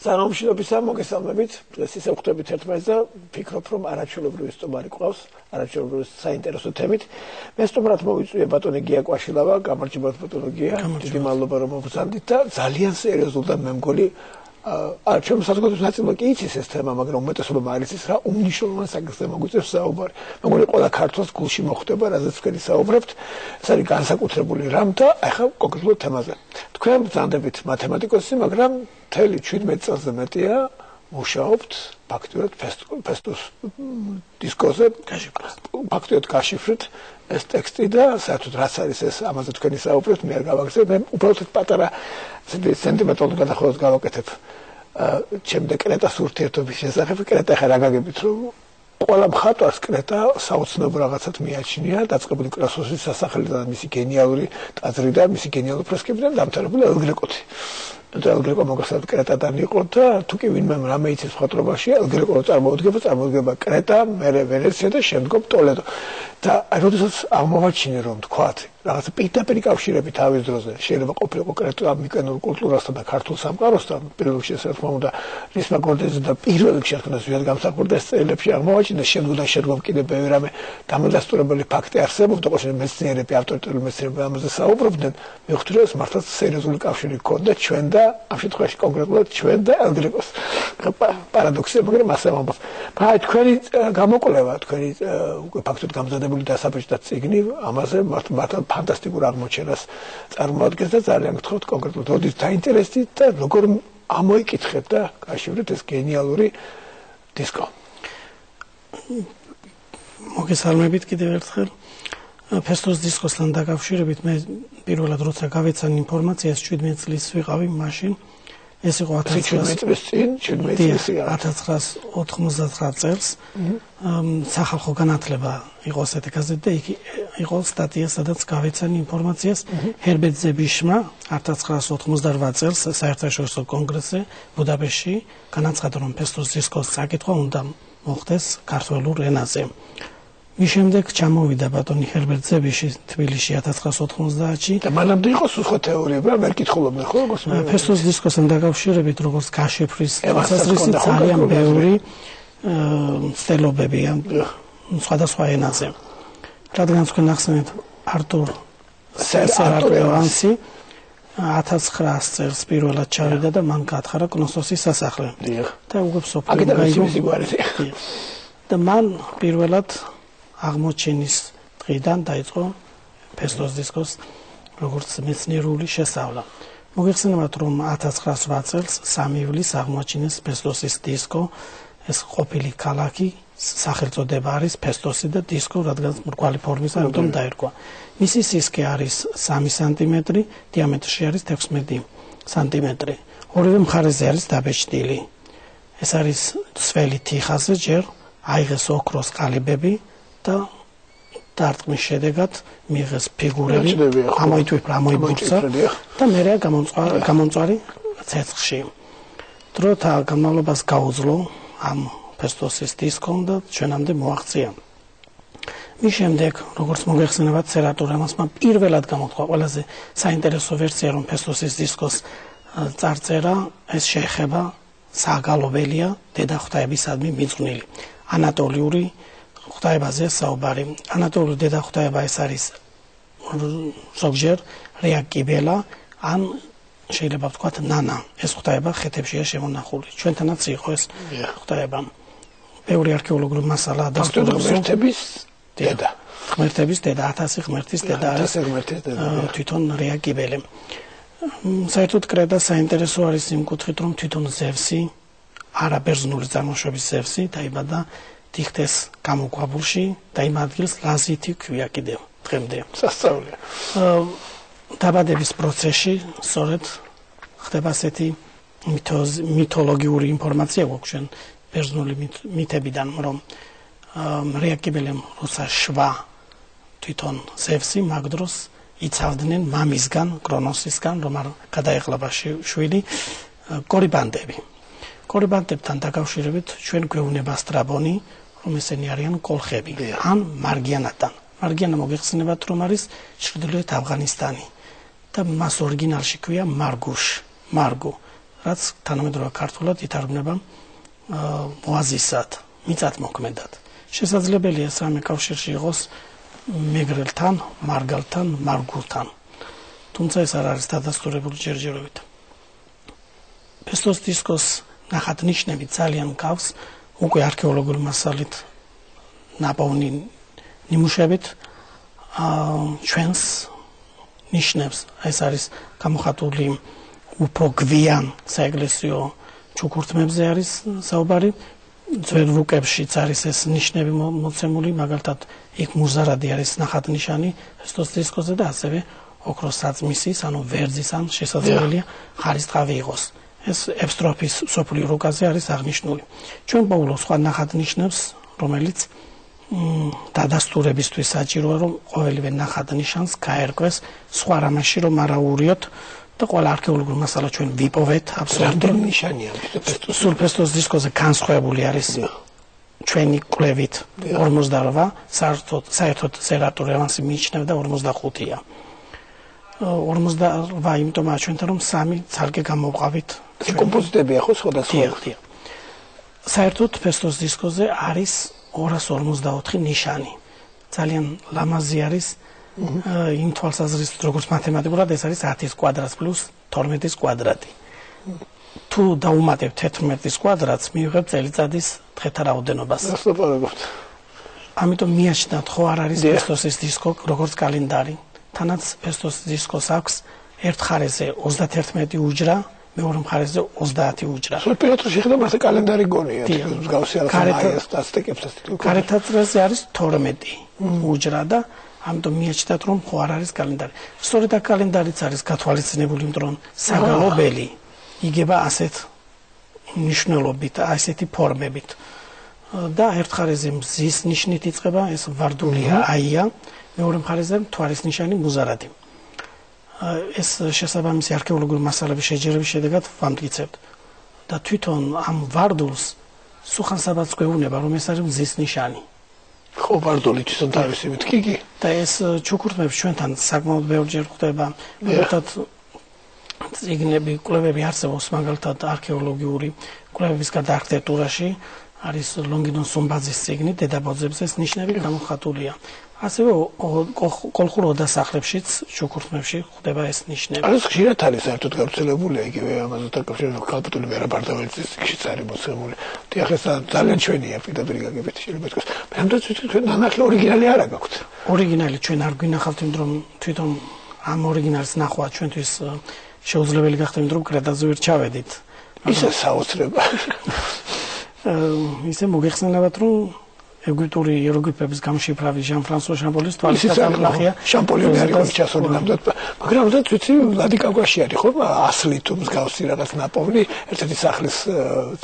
Ზანომშილობისა მოგესალმებით. დღეს ისე ვხვდებით ერთმანეთს და ვფიქრობ, რომ არაჩვეულებრივი სტუმარი ყავს, არაჩვეულებრივი საინტერესო თემით. მე სტუმრად მოვიწვია ბატონი გია კვაშილავა, გამარჯობა ბატონო გია. დიდი მადლობა რომ მოგზავნით და ძალიან სერიოზულ და მე მგონი ჩემს საზოგადოების ნაწილმა კი იცის ეს თემა, მაგრამ უმეტესობამ არ იცის რა უმნიშვნელოვანეს საკითხზე მოგვიწევს საუბარი. მე მგონი ყველა ქართველს გულში მოხვდება, რაზეც თქვენი საუბრებთ. ეს არის განსაკუთრებული რამ და ახლა კონკრეტულ თემაზე. თქვენ ბრძანდებით მათემატიკოსი, მაგრამ მთელი 17 წელზე მეტია მუშაობთ ფაქტურად ფესტოს დისკოზე, ფაქტურად გაშიფრეთ ეს ტექსტი და საერთოდ რაც არის ეს ამაზე თქვენი საუბრობთ, მე არ გავაგზავნებ, მე უბრალოდ პატარა სენტიმეტრულ გადახვევას გავაკეთებ. ჩემ დეკრეტას ურთიერთობის შესახებ, კრეტა ხა რა გაგებით რომ ყველა მხატვარს კრეტა საოცნობ რაღაცად მიაჩნია, დაწყებული კრასოსის სასახლიდან მისი გენიალური ტაძრი და მისი გენიალური ფრესკებიდან დამთავრებული ელ-გრეკოთი. ელ-გრეკო მოგახსენებთ კრეტადან იყო და თუ კი ვინმე რამე იცის მხატვრობაში, ელ-გრეკო წარმოუდგება კრეტა, მერე ვენეცია და შემდგომ ტოლედო. და როდესაც აღმოვაჩინე რომ თქვათ რაღაც პირდაპირ კავშირები თავის დროზე შეიძლება ყოფილიყო კრეტა მიკენურ კულტურასთან და ქართულ სამყაროსთან პირველ რიგში რა თქმა უნდა რისმა გორდეზე და პირველ რიგში რა თქმა უნდა ზუსტად გამსახურდა ეს წერილებში აღმოვაჩინე შემდგომ კიდევ ბევრი რამე დამადასტურებელი ფაქტი არსებობდა ყოველ მეცნიერები ავტორიტეტული მეცნიერები ამაზე საუბრობდნენ მე ვხვდი რომ ეს მართლაც სერიოზული კავშირი ჰქონდა ჩვენ და ამ შემთხვევაში კონკრეტულად ჩვენ და ელ-გრეკოს პარადოქსია მაგრამ ასე ვამბობ მაგრამ თქვენი გამოკვლევა თქვენი უკვე ფაქტობრივად გამზადებული დასაბეჭდა წიგნი ამაზე მართლა ფანტასტიკურ აღმოჩენას წარმოადგენს და ძალიან გთხოვთ კონკრეტულად როდის დაინტერესდით და როგორ ამოიკითხეთ და გაშიფრეთ ეს გენიალური დისკო. მოგესალმებით კიდევ ერთხელ. ფესტოს დისკოსთან დაკავშირებით მე პირველად როცა გავეცან ინფორმაციას 17 წლის ვიყავი მაშინ ეს იყო 1999 წელს სახალხო განათლება იყო ასეთი გაზეთი და იქ იყო სტატია სადაც გავეცანი ინფორმაციას ჰერბერტ ზებიშმა 1998 წელს საერთაშორისო კონგრესზე ბუდაპეშტში განაცხადა რომ ფესტოს დისკოს წაკითხვა უნდა მოხდეს ქართულ ენაზე. მის შემდეგ ჩამოვიდა ბატონი ჰერბერტ ზებიში თბილისში 1990-ში და მანამდე იყო სხვა თეორიები რა ვერ კითხულობდნენ ხო როგორც მე ფესტოს დისკოსთან დაკავშირებით როგორც გაშიფრის დასასრისი ძალიან ბევრი ცდილობებია სხვადასხვა ენაზე რადგან თქვენ ახსენეთ არტურ სერაპევანსი 1900 წელს პირველად ჩავიდა და მან გათხარა კნოსოსის სასახლე და უკვე სოფლიო გაიგო და მან პირველად აღმოჩენის დღიდან დაიწყო ფესტოს დისკოს როგორც მეცნიერული შესწავლა. მოგეხსენებათ რომ 1908 წელს 3 ივლისს აღმოჩინეს ფესტოსის დისკო, ეს ყოფილი ქალაქი სახელწოდება არის ფესტოსი და დისკო რადგან მრგვალი ფორმის ამიტომ დაერქვა. მისი სისქე არის 3 სანტიმეტრი, დიამეტრში არის 16 სანტიმეტრი. ორივე მხარეზე არის დაბეჭდილი. ეს არის სველი თიხაზე ჯერ აიღეს ოქროს ყალებები და დარტყმის შედეგად მიიღეს ფიგურები, ამოიბურცა და მერე გამომწვარი ცეცხლში. დროთა განმავლობას გაუძლო ამ ფესტოსის დისკომ და ჩვენამდე მოაღწია. მის შემდეგ, როგორც მოგეხსენებათ, სერაპევანსმა პირველად გამოთქვა ყველაზე საინტერესო ვერსია, რომ ფესტოსის დისკოს წარწერა ეს შეეხება საგალობელია დედაღვთაებისადმი მიძღვნილი ანატოლიური ღვთაებაზე საუბარი. ანატოლიური დედაღვთაება ეს არის ზოგჯერ რეაკიბელა ან შეიძლება ვთქვათ ნანა. ეს ღვთაება ხეთებშია შემონახული. ჩვენთანაც იყო ეს ღვთაება. ბევრი არქეოლოგიური მასალა დასტურებს ღმერთების დედა. ღმერთების დედა, 1000 ღმერთის დედა არის თვითონ რეაკიბელე. საერთოდ კრეტა საინტერესო არის იმ კუთხით, რომ თვითონ ზევსი, არაბერძნული წარმოშობის ზევსი დაიბადა დიხტეს გამოქვაბულში და იმ ადგილს ლაზითი ქვია კიდევ დღემდე. სასწაულია. დაბადების პროცესში სწორედ ხდება ასეთი მითოლოგიური ინფორმაცია გვაქვს ჩვენ ბერძნული მითებიდან, რომ რეაკიბელემ როცა შვა თვითონ ზევსი მაგ დროს იცავდნენ მამისგან, კრონოსისგან, რომ არ გადაეყლება შვილი კორიბანდები. კორიბანდებთან დაკავშირებით ჩვენ გვეუბნება სტრაბონი რომ ესენი არიან კოლხები ან მარგიანატან. მარგიანა მოგეხსენებათ რომ არის ჩრდილოეთ ავღანისტანი და მას ორიგინალში ქვია მარგუ. რაც თანამედროვე ქართულად ითარგმნება მოაზისად, მიწათმოქმედად. შესაძლებელია ეს რამე კავშირში იყოს მეგრელთან, მარგალთან, მარგულთან. თუმცა ეს არ არის დადასტურებული ჯერჯერობით. ფესტოს დისკოს ნახატნიშნები ძალიან გავს უკვე არქეოლოგიური მასალით ნაპოვნი ნიმუშებით ჩვენს ნიშნებს. ეს არის გამოხატული უფრო გვიან საეკლესიო ჩუქურთმებზე არის საუბარი. ძველ რუკებშიც არის ეს ნიშნები მოცემული, მაგალითად იქ მუზარადი არის ნახატნიშანი ფესტოს დისკოზე და ასევე ოქროს საწმისის, ანუ ვერძის ან შესაძლებელია ხარისწყავი იყოს. ეს ეპსტროფის სოფლიო რუკაზე არის აღნიშნული. ჩვენ პოულობს სხვა ნახატნიშნებს, რომელიც დადასტურებისთვის საჭიროა, რომ ყოველივე ნახატნიშანს გაერკვეს სხვა რამაში, რომ არაურიოთ და ყველა არქეოლოგიური მასალა ჩვენ ვიპოვეთ აბსოლუტურად ნიშანია ფესტოს. სულ ფესტოს დისკოზე განსხვავებული არის ჩვენი კვლევით 48, საერთოდ სერატო რევანსი მიიჩნევდა 45-ია. 48 იმიტომაა ჩვენთან რომ 3 ცალკე გამოვყავით. კომპოზიტებია ხო სხვადასხვა. საერთოდ ფესტოს დისკოზე არის 254 ნიშანი. ძალიან ლამაზი არის იმ თვალსაზრისით, როგორც მათემატიკურად ეს არის 10-ის კვადრატს პლუს 12-ის კვადრატი. თუ დაუმატებთ 11-ის კვადრატს, მივიღებთ წელიწადის დღეთა რაოდენობას. ამიტომ მიაჩნდათ ხო არ არის ფესტოსის დისკო როგორც კალენდარი. თანაც ფესტოს დისკოს აქვს ერთ მხარეზე 31 უჯრა, მეორე მხარეზე 30 უჯრა. სულპირატო შეხედა მასე კალენდარი გონია, მსგავსი ალფაიას და აზტეკებს ასეთი. გარეთაწრეზე არის 12 უჯრა და ამიტომ მიაჩნდათ რომ ხო არ არის კალენდარი. სწორედ აქ კალენდარიც არის გათვალისწინებული, იმიტომ რომ საგალობელი იგება ასეთ მნიშვნელობით, ასეთი ფორმებით. და ერთ მხარეზე მზის ნიშნით იწყება, ეს ვარდულია აია, მეორე მხარეზე მთვარის ნიშანი მუზარადი. ეს შესაბამისი არქეოლოგიური მასალების შეჯერების შედეგად ვამტკიცებთ. და თვითონ ამ ვარდულს სუხანსაბადს გვეუბნება, რომ ეს არის მზის ნიშანი. ხო, ვარდული თვითონ თავისი მეთქი. და ეს ჩუქურთმებს ჩვენთან საკმაოდ ბევრჯერ ხდება. მაგალითად წიგნები, კვლევები არსებობს, მაგალითად არქეოლოგიური კვლევების გარდა არქიტექტურაში არის ლონგინონ სუმბაძის წიგნი დედაბოძებზე ნიშნები გამოხატულია. ასევე კოლხურ ოდასახლებშიც ჩუქურთმებში ხდება ეს ნიშნები. არის ხშირად არის საერთოდ გავრცელებულია იგივე ამაზე დაკავშირებით ქალბატონი ვერაბარდაველის წიგნშიც არის მოცემული. დიახ, ეს ძალიან ჩვენია პირდაპირ გაგებით შეიძლება ითქვას. მე ამ დროს თქვენ ნანახი ორიგინალი არ გაქვთ. ორიგინალი ჩვენ არ გვინახავთ, იმიტომ რომ თვითონ ამ ორიგინალის ნახვა ჩვენთვის შეუძლებელი გახდა, იმიტომ რომ კრედაზე ვერ ჩავედით. ისე საოცრება. ისე მოგეხსენებათ, რომ ეგვიპტური იეროგლიფების გამშიფრავი ჟან-ფრანსუა შამპოლის თვალისწინებაა. შამპოლი არის ჩასული ნამდვილად, მაგრამ და თვითი ლადი კავკასიაში არის ხო ასლი თუ მსგავსი რაღაც ნაპოვნი ერთ-ერთი სახლის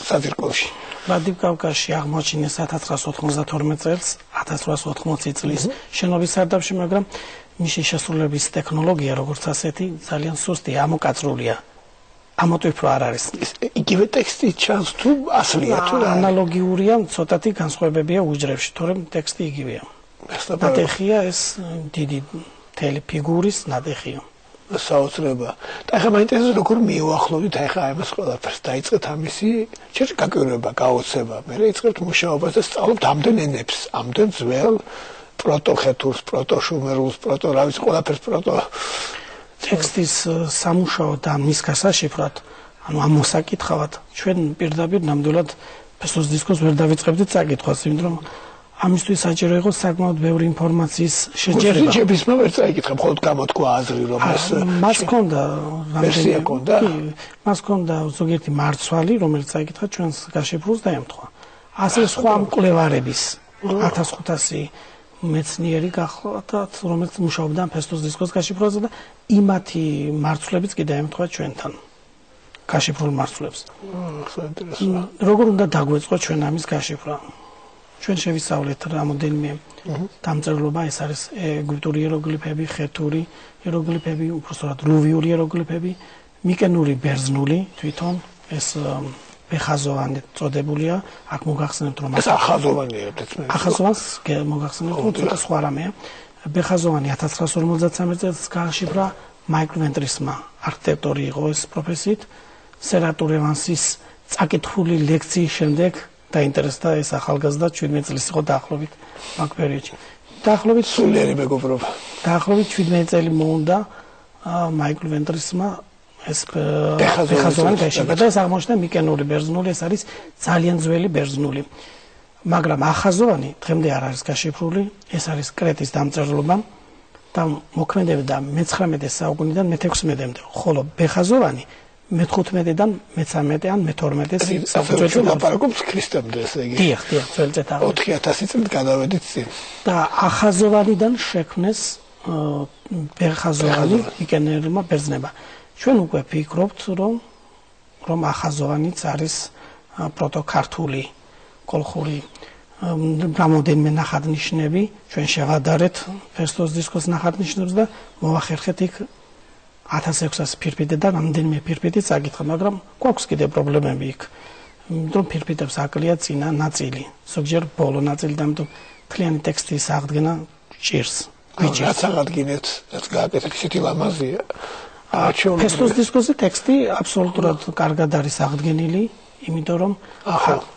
საძირკველში. ლადი კავკასიაში აღმოჩინეს 1992 წელს, 1880 წლის შენობის სარდაფში, მაგრამ მისი შესრულების ტექნოლოგია როგორც ასეთი ძალიან სუსტია, ამოკაწრულია. ამოტვიფრო არ არის. იგივე ტექსტი ჩანს თუ ასლია თუ ანალოგიურია, ცოტათი განსხვავებებია უჯრებში, თორემ ტექსტი იგივეა. ნატეხია ეს დიდი მთელი ფიგურის ნატეხია. საოცრება. და ახლა მაინტერესებს როგორ მიუახლოვდით ახლა ამას ყველაფერს დაიწყეთ ამისი ჯერ გაკეთება, გაოცება, მერე იწყებთ მუშაობას და სწავლობთ ამდენ ენებს, ამდენ ძველ პროტოხეთურს, პროტოშუმერულს, რა ვიცი, ყველაფერს პროტო ტექსტის სამუშაო და მის გასაშიფრად, ანუ ამ მოსაკითხავად ჩვენ პირდაპირ ნამდვილად ფესტოს დისკოს ვერ დავიწყებდით წაკითხვას, იმიტომ რომ ამისთვის საჭირო იყო საკმაოდ ბევრი ინფორმაციის შეჯერება. ჯებისმა ვერ წაიკითხა, მხოლოდ გამოთქვა აზრი, რომ ეს მას ჰქონდა ვერსია ჰქონდა. მას ჰქონდა ზოგიერთი მარცვალი, რომელიც წაიკითხა ჩვენს გაშიფრულს და ემთხვა. ასე სხვა მკვლევარების 1500 მეცნიერი გახლავთ, რომელიც მუშაობდა ფესტოს დისკოს გაშიფრვაზე და იმათი მარცვლებიც კიდე ემთხვა ჩვენთან. გაშიფრულ მარცვლებს. როგორ უნდა დაგვეწყო ჩვენ ამის გაშიფრვა? ჩვენ შევისწავლეთ რამოდენიმე დამწერლობა, ეს არის ეგვიპტური იეროგლიფები, ხეთური იეროგლიფები, უпростоრად ლუვიური იეროგლიფები, მიკენური ბერძნული თვითონ ეს ბეხაზოვანი წოდებულია, აქ მოგახსენებთ რომ ეს ახაზოვანია, ახაზოვანს მოგახსენებთ რომ ცოტა სხვა რამეა. ბეხაზოვანი 1953 წელს გააშიფრა მაიკლ ვენტრისმა, არქიტექტორი იყო ეს პროფესიით სერატურ ევანსის წაკითხული ლექციის შემდეგ დაინტერესდა ეს ახალგაზრდა 17 წლის იყო დაახლოებით მაგ პერიოდში. დაახლოებით სულიერი მეგობრობა. დაახლოებით 17 წელი მოუნდა მაიკლ ვენტრისმა ეს ფეხაზოვანი დაიშალა და ეს აღმოჩნდა მიკენური ბერძნული, ეს არის ძალიან ძველი ბერძნული. მაგრამ ახაზოვანი დღემდე არ არის გაშიფრული, ეს არის კრეტის დამწერლობა და მოქმედებდა მე-19 საუკუნიდან მე-16-მდე, ხოლო ბეხაზოვანი მე-15-დან მე-13 ან მე-12 საუკუნეში ლაპარაკობს ქრისტემდე, ესე იგი. დიახ, ძველი წელთაღრიცხვა. 4000 წლით გადავედით წინ. და ახაზოვანიდან შექმნეს ბეხაზოვანი მიკენერმა ბერძნებმა. ჩვენ უკვე ვფიქრობთ, რომ ახაზოვანიც არის პროტოქართული კოლხური რამოდენიმე ნახატნიშნები, ჩვენ შევადარეთ ფესტოს დისკოს ნახატნიშნებს და მოვახერხეთ იქ 1600 ფირფიტიდან რამდენიმე ფირფიტი წაკითხა, მაგრამ გვაქვს კიდე პრობლემები იქ. იმიტომ ფირფიტებს აკლია წინა ნაწილი, ზოგჯერ ბოლო ნაწილი და ამიტომ მთლიანი ტექსტის აღდგენა ჭირს. რაც აღადგინეთ, რაც გააკეთეთ, ისეთი ლამაზია. ფესტოს დისკოზე ტექსტი აბსოლუტურად კარგად არის აღდგენილი, იმიტომ რომ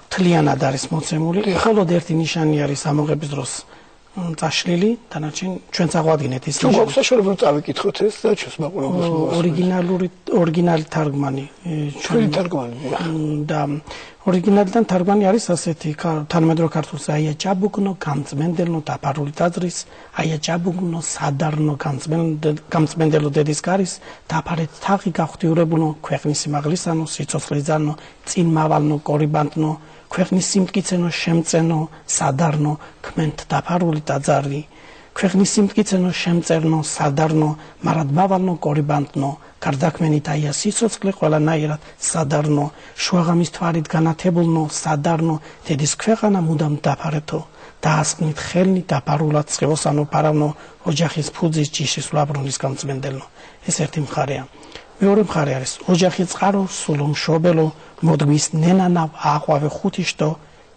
მთლიანად არის მოცემული. მხოლოდ ერთი ნიშანი არის ამოღების დროს წაშლილი, დანარჩენი ჩვენ წაღვადგინეთ ის ნიშანი. თუ საშუალება წავიკითხოთ ეს და ჩვენს მაყურებელს ორიგინალი თარგმანი ჩვენი თარგმანი და ორიგინალიდან თარგმანი არის ასეთი თანამედროვე ქართულზე აია ჭაბუკნო გამწმენდელნო დაფარული ტაძრის აია ჭაბუკნო სადარნო გამწმენდელო დედის გარის დაფარეთ თაღი გახვდიურებულნო ქვეყნის სიმაღლისანო სიცოცხლეძანო წინმავალნო კორიბანტნო ქვეყნის სიმტკიცენო შემწენო სადარნო ქმენთ დაფარული ტაძარი ქვეყნის სიმტკიცენო შემწერნო სადარნო მარადმავალნო კორიბანტნო გარდაქმენით აია სიცოცხლე ყველანაირად სადარნო შუაღამის თვარით განათებულნო სადარნო დედის ქვეყანა მუდამ დაფარეთო დაასკნით ხელნი დაფარულად წევოსანო პარავნო ოჯახის ფუძის ჯიშის ვლაბრუნის გამწმენდელნო ეს ერთი მხარეა მეორე მხარე არის ოჯახი წყარო სულო მშობელო მოდგმის ნენანა აყვავე ხუთიშტო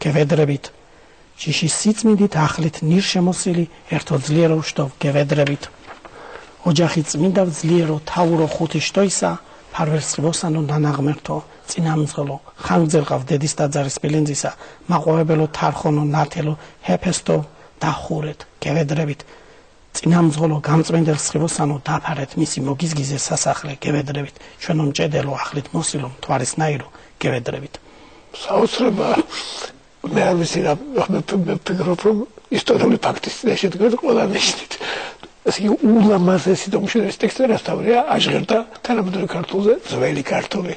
გევედრებით ჯიშის სიწმინდით ახლით ნირშემოსილი ერთო ძლიერო შტო გევედრებით ოჯახი წმინდა ძლიერო თავურო ხუთიშტოისა ფარვერსხიბოსანო ნანაღმერთო წინამძღოლო ხანგრძლყავ დედის ტაძარის სპილენძისა მაყვავებელო თარხონო ნათელო ჰეფესტო დახურეთ გევედრებით წინამძღოლო გამწმენდელ სხიბოსანო დაფარეთ მისი მოგიზგიზე სასახლე გევედრებით ჩვენო მჭედელო ახლით მოსილო მთვარისნაირო გევედრებით საოცრება მე არ ვიცი რა ფიქრობ რომ ისტორიული ფაქტის შედგენილ ყველა ნიშნით ეს იგი ულამაზესი და უმშვენიერი ტექსტი რასთავია აჟღერდა თანამედროვე ქართულზე ძველი ქართული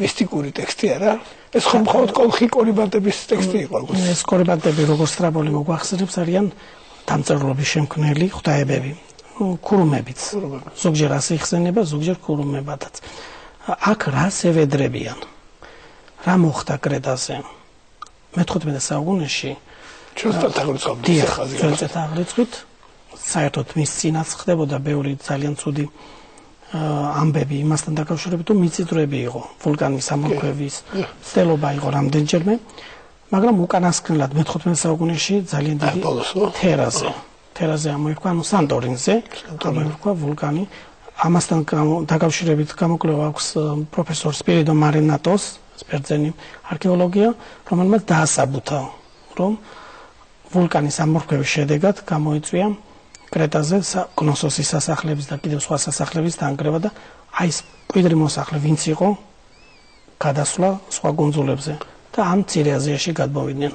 მისტიკური ტექსტი არა ეს ხომ მხოლოდ კოლხი კორიბანტების ტექსტი იყო ეს კორიბანტები როგორც ტრაბოლი მოგვახსენებს არიან დამწერლობის შემქმნელი ღვთაებები ქურუმებიც ზოგჯერ ასე იხსენება ზოგჯერ ქურუმებადაც აქ რას ევედრებიან რა მოხდა კრეტაზე მე-15 საუკუნეში ჩვენ წელთაღრიცხვით საერთოდ მის წინაც ხდებოდა ბევრი ძალიან ცუდი ამბები იმასთან დაკავშირებით რომ მიწისძვრები იყო ვულკანის ამორქვევის ცდელობა იყო რამდენჯერმე მაგრამ უკანასკნელად მე-15 საუკუნეში ძალიან დიდი თერაზე ამოიქვა ანუ სანტორინზე ამოიქვა ვულკანი ამასთან დაკავშირებით გამოკვლევა აქვს პროფესორ სპირიდო მარინატოს სპერძენი არქეოლოგია რომელმაც დაასაბუთა რომ ვულკანის ამორქვევის შედეგად გამოიწვია კრეტაზე კნოსოსის სასახლების და კიდევ სხვა სასახლების დანგრევა და აი ეს მკვიდრი მოსახლე ვინც იყო გადასვლა სხვა კუნძულებზე და ამ მცირე აზიაში გადმოვიდნენ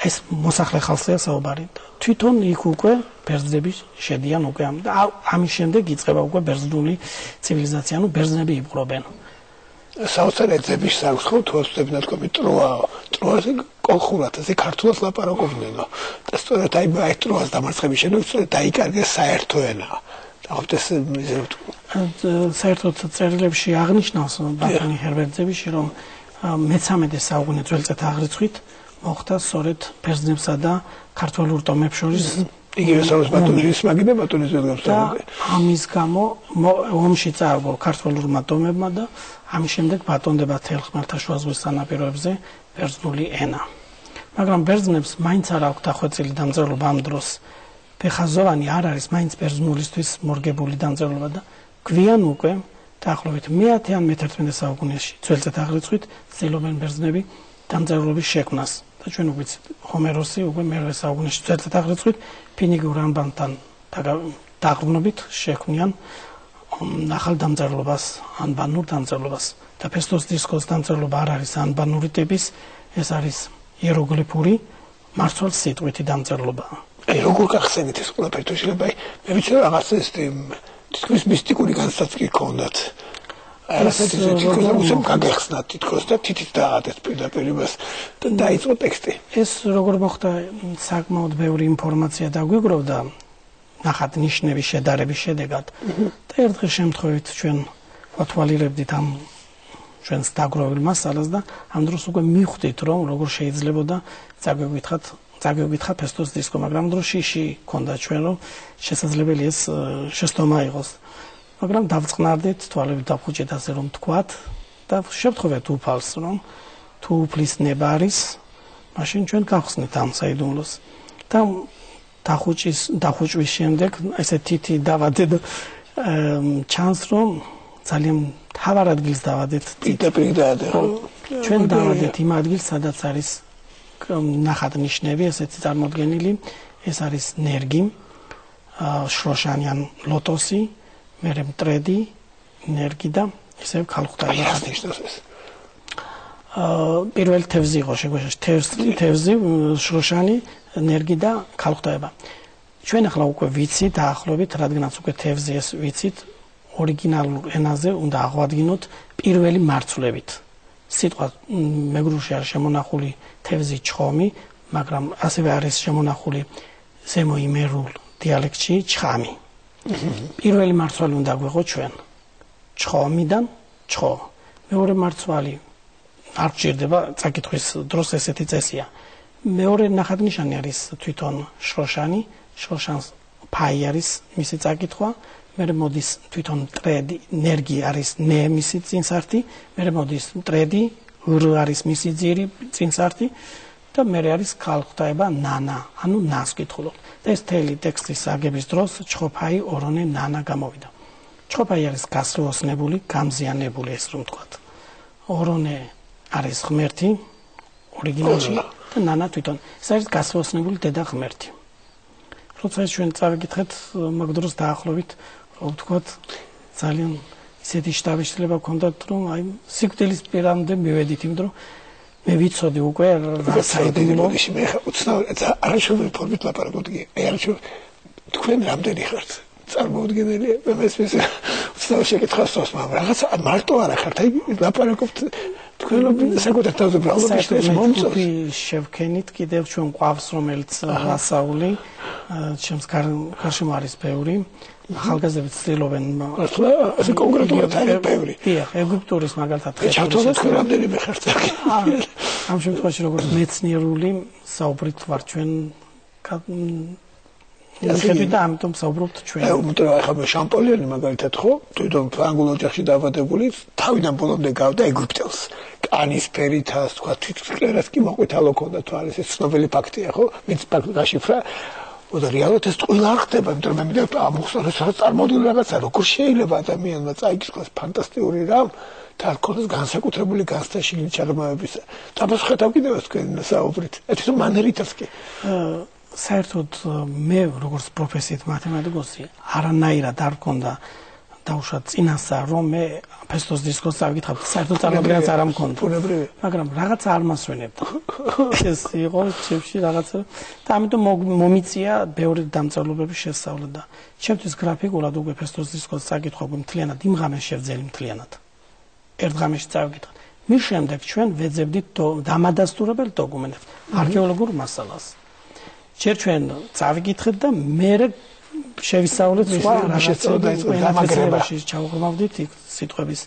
ეს მოსახლე ხალხია საუბარი თვითონ იქ უკვე ბერძნები შედიან უკვე და ამის შემდეგ იწყება უკვე ბერძნული ცივილიზაცია ანუ ბერძნები იბრძობენ საოცარი ეძების აქვს ხო თუ ასწრებენ თქვი ტროაზე კოლხურად ასე ქართულად ლაპარაკობდნენ და სწორედ აი ტროას დამარცხების შემდეგ სწორედ დაიკარგეს საერთო ენა და ეს საერთოდ წერილებში აღნიშნავს ბატონი ჰერბერტზევიში რომ მე-13 საუკუნის ძველი წელთაღრიცხვით მოხდა სწორედ ბერძნებსა და ქართველურ ტომებს შორის იგივე სწორედ ბატონის მაგიდა ბატონის ზოგადად ამის გამო ომში წააგო ქართველურმა ტომებმა და ამის შემდეგ ბატონდება თელ ხმელთაშუა ზღვის სანაპიროებზე ბერძნული ენა მაგრამ ბერძნებს მაინც არ აქვთ დახვეწილი დამწერლობა ამ დროს ბეხაზოვანი არ არის მაინც ბერძნულისთვის მორგებული დამწერლობა და გვიან უკვე დაახლოებით მე-10 ან მე-11 საუკუნეში ძველ წელთაღრიცხვით ცდილობენ ბერძნები დამწერლობის შექმნას და ჩვენ ვვიცით ჰომეროსი უკვე მე-8 საუკუნეში ძველ წელთაღრიცხვით ფინიკიურ ანბანთან დაყრდნობით შექმნიან ახალ დამწერლობას, ანბანურ დამწერლობას და ფესტოს დისკოს დამწერლობა არ არის ანბანური ტიპის, ეს არის იეროგლიფური მარცვალ სიტყვითი დამწერლობა. როგორ გახსენით ეს ყველაფერი თუ შეიძლება მე ვიცი რაღაც ეს თითქმის მისტიკური განსაცდელი ქონდათ. რასაც თითქოს გაგეხსნათ თითქოს და თითით დაადეთ პირდაპირ იმას და დაიწყო ტექსტი. ეს როგორ მოხდა საკმაოდ ბევრი ინფორმაცია დაგვიგროვდა ნახატ ნიშნების შედარების შედეგად და ერთ დღეს შემთხვევით ჩვენ ვათვალიერებდით ამ ჩვენს დაგროვილ მასალას და ამ დროს უკვე მივხვდით რომ როგორ შეიძლებოდა წაგვეკითხა ფესტოს დისკო, მაგრამ დროში ქონდა ჩვენ რომ შესაძლებელი ეს შეცდომა იყოს. მაგრამ დავწყნარდით, თვალები დაფუჭეთ ასე რომ თქვათ და შევთხოვეთ უფალს რომ თუ უფლის ნება არის, მაშინ ჩვენ გავხსნით ამ საიდუმლოს. და დახუჭვის შემდეგ ესე თითი დავადეთ ჩანს რომ ძალიან თავარ ადგილს დავადეთ. ჩვენ დავადეთ იმ ადგილს, სადაც არის ნახატ ნიშნები, ესეთი წარმოდგენილი, ეს არის ნერგი, შროშანი ან ლოტოსი, მერე მტრედი, ნერგი და ესე ქალღმერთი. რა ნიშნავს ეს? პირველი თევზი იყო შეგვეშა თევზი, შროშანი, ნერგი და ქალღმრთება. ჩვენ ახლა უკვე ვიცით დაახლოებით, რადგანაც უკვე თევზი ეს ვიცით, ორიგინალურ ენაზე უნდა აღვადგინოთ პირველი მარცვლებით. სიტყვა მეგრულში არის შემონახული თევზი ჩხომი, მაგრამ ასევე არის შემონახული ზემო იმერულ დიალექტში ჩხამი. პირველი მარცვალი უნდა გვეღო ჩვენ. ჩხომიდან ჩხო. მეორე მარცვალი არ გჭირდება, წაკითხვის დროს ესეთი წესია. მეორე ნახატნიშანი არის თვითონ შროშანი, შროშანს ფაი არის მისი წაკითხვა. მერე მოდის თვითონ მტრედი, ნერგი არის ნე მისი წინსართი, მერე მოდის მტრედი, ურ არის მისი ძირი წინსართი და მერე არის ქალღმრთება ნანა, ანუ ნას კითხულობ. და ეს თელი ტექსტის აგების დროს ჩხოფაი ორონე ნანა გამოვიდა. ჩხოფაი არის გასროსნებული, გამზიანებული ეს რომ ვთქვათ. ორონე არის ღმერთი ორიგინალში და ნანა თვითონ ეს არის გასროსნებული დედა ღმერთი. როცა ჩვენ წავიკითხეთ მაგ დროს დაახლოებით ვთქვათ ძალიან ისეთი შტაბი შეიძლება გქონდათ რომ აი სიკვდილის პირამდე მივედით იმ დრო მე ვიცოდი უკვე რა საიდუმლო მე უცნაური არაშობი ფორმით ლაპარაკობდი აი არაშობ თქვენ რამდენი ხართ წარმოუდგენელი მე მესმის უცნაური შეკითხავს მაგრამ რაღაცა მარტო არა ხართ აი ლაპარაკობთ თქვენ საკუთარ თავზე ბრალობთ ეს მომწონს შევქენით კიდევ ჩვენ ყავს რომელიც ასაული ჩემს გარშემო არის ბევრი ახალგაზრდები ცდილობენ ასე კონკრეტულად არის ბევრი. დიახ, ეგვიპტურის მაგალითად ჩავთვალოთ რამდენი მე ხართ აქ. ამ შემთხვევაში როგორც მეცნიერული საუბრით ვარ ჩვენ ისეთი და ამიტომ საუბრობთ ჩვენ. იმიტომ რომ ახლა შამპოლიანი მაგალითად ხო, თვითონ ფრანგულ ოჯახში დაბადებული, თავიდან ბოლომდე გავდა ეგვიპტელს. კანის ფერითას, თქვა თვითმკვლელად კი მოყვითალო ქონდა თვალის, ეს ცნობილი ფაქტია ხო? ვინც გაშიფრა და რეალურად ეს ყველა არ ხდება, იმიტომ რომ მე მივიდა ამოხსნას რაღაც წარმოუდგენელი რაღაცა, როგორ შეიძლება ადამიანმა წაიკითხოს ფანტასტიკური რამ და ქონდეს განსაკუთრებული განსტაშილი ჩაღრმავებისა. დაბასხეთავ კიდევ თქვენ საუბრით. თვითონ მანერითაც კი. საერთოდ მე როგორც პროფესიით მათემატიკოსი არანაირად არ მქონდა დაუშვათ წინასწარ რომ მე ფესტოს დისკოს წავიკითხავ საერთოდ წარმოდგენაც არ მქონდა მაგრამ რაღაცა არ მასვენებდა ეს იყო ჩემში რაღაცა და ამიტომ მომიწია ბევრი დამწერლობების შესწავლა და ჩემთვის გრაფიკულად უკვე ფესტოს დისკოს წაკითხვა მთლიანად იმ ღამეს შევძელი მთლიანად ერთ ღამეში წავიკითხე მის შემდეგ ჩვენ ვეძებდით დამადასტურებელ დოკუმენტებს არქეოლოგიურ მასალას ჯერ ჩვენ წავიკითხეთ და მე შევისწავლეთ სხვა რაღაცებაში ჩავღრმავდით იქ სიტყვების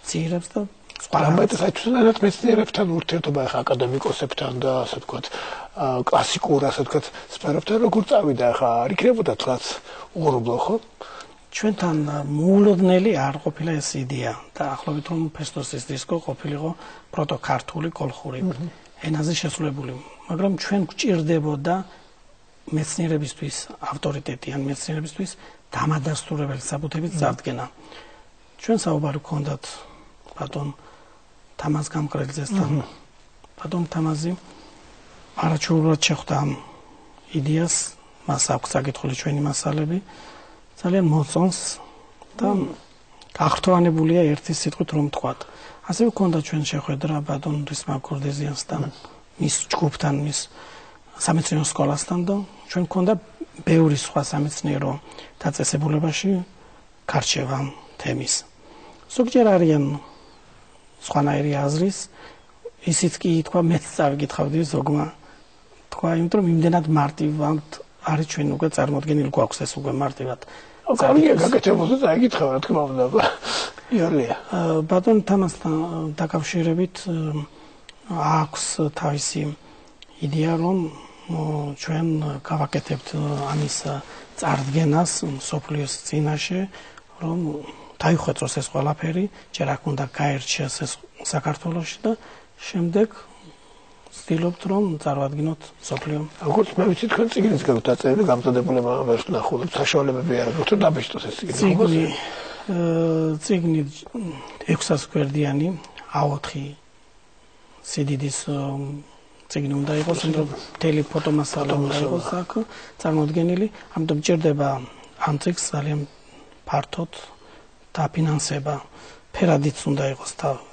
ძირებს და სხვა რაღაცა თვითონაც მეცნიერებთან ურთიერთობა ახლა აკადემიკოსებთან და ასე ვთქვათ კლასიკურ ასე ვთქვათ სფეროებთან როგორ წავიდა ახლა არ იქნებოდა თქვათ უღრუბლო ხო ჩვენთან მოულოდნელი არ ყოფილა ეს იდეა და ახლობით რომ ფესტოსის დისკო ყოფილიყო პროტოქართული კოლხური ენაზე შესრულებული მაგრამ ჩვენ გვჭირდებოდა მეცნიერებისთვის ავტორიტეტი ან მეცნიერებისთვის დამადასტურებელი საბუთების წარდგენა ჩვენ საუბარი გქონდათ ბატონ თამაზ გამყრელიძესთან. ბატონ თამაზი არაჩვეულებრივად შეხვდა ამ იდეას, მას აქვს საკითხული ჩვენი მასალები, ძალიან მოწონს და გახრთოვანებულია ერთი სიტყვით რომ ვთქვათ. ასევე გქონდა ჩვენ შეხვედრა ბატონ რისმა გორდეზიანსთან, მის ჯგუფთან, მის სამეცნიერო სკოლასთან და ჩვენ გქონდა ბევრი სხვა სამეცნიერო დაწესებულებაში გარჩევა თემის. ზოგჯერ არიან სხვანაირი აზრის, ისიც კი თქვა მეც წავიკითხავდი ზოგმა თქვა, იმიტომ რომ იმდენად მარტივად არის ჩვენ უკვე წარმოდგენილი გვაქვს ეს უკვე მარტივად. კარგია, გაკეთებულზე წაიკითხავ, რა თქმა უნდა. იოლია. ბატონ თამასთან დაკავშირებით აქვს თავისი იდეა, რომ ჩვენ გავაკეთებთ ამის წარდგენას სოფლიოს წინაშე, რომ დაიხვეწოს ეს ყველაფერი, ჯერ აქ უნდა გაერჩიას ეს საქართველოში და შემდეგ ვცდილობთ რომ წარვადგინოთ სოფლიო. როგორც მე ვიცი თქვენ წიგნის გაქვთ დაწერილი გამზადებული მაგას ნახულობთ საშუალებები არ აქვს რომ დაბეჭდოს ეს წიგნი. წიგნი 600 გვერდიანი A4 სიდიდის წიგნი უნდა იყოს, რომ მთელი ფოტომასალა უნდა იყოს აქ წარმოდგენილი, ამიტომ ჭირდება ამ წიგნს ძალიან ფართოდ დაფინანსება. ფერადიც უნდა იყოს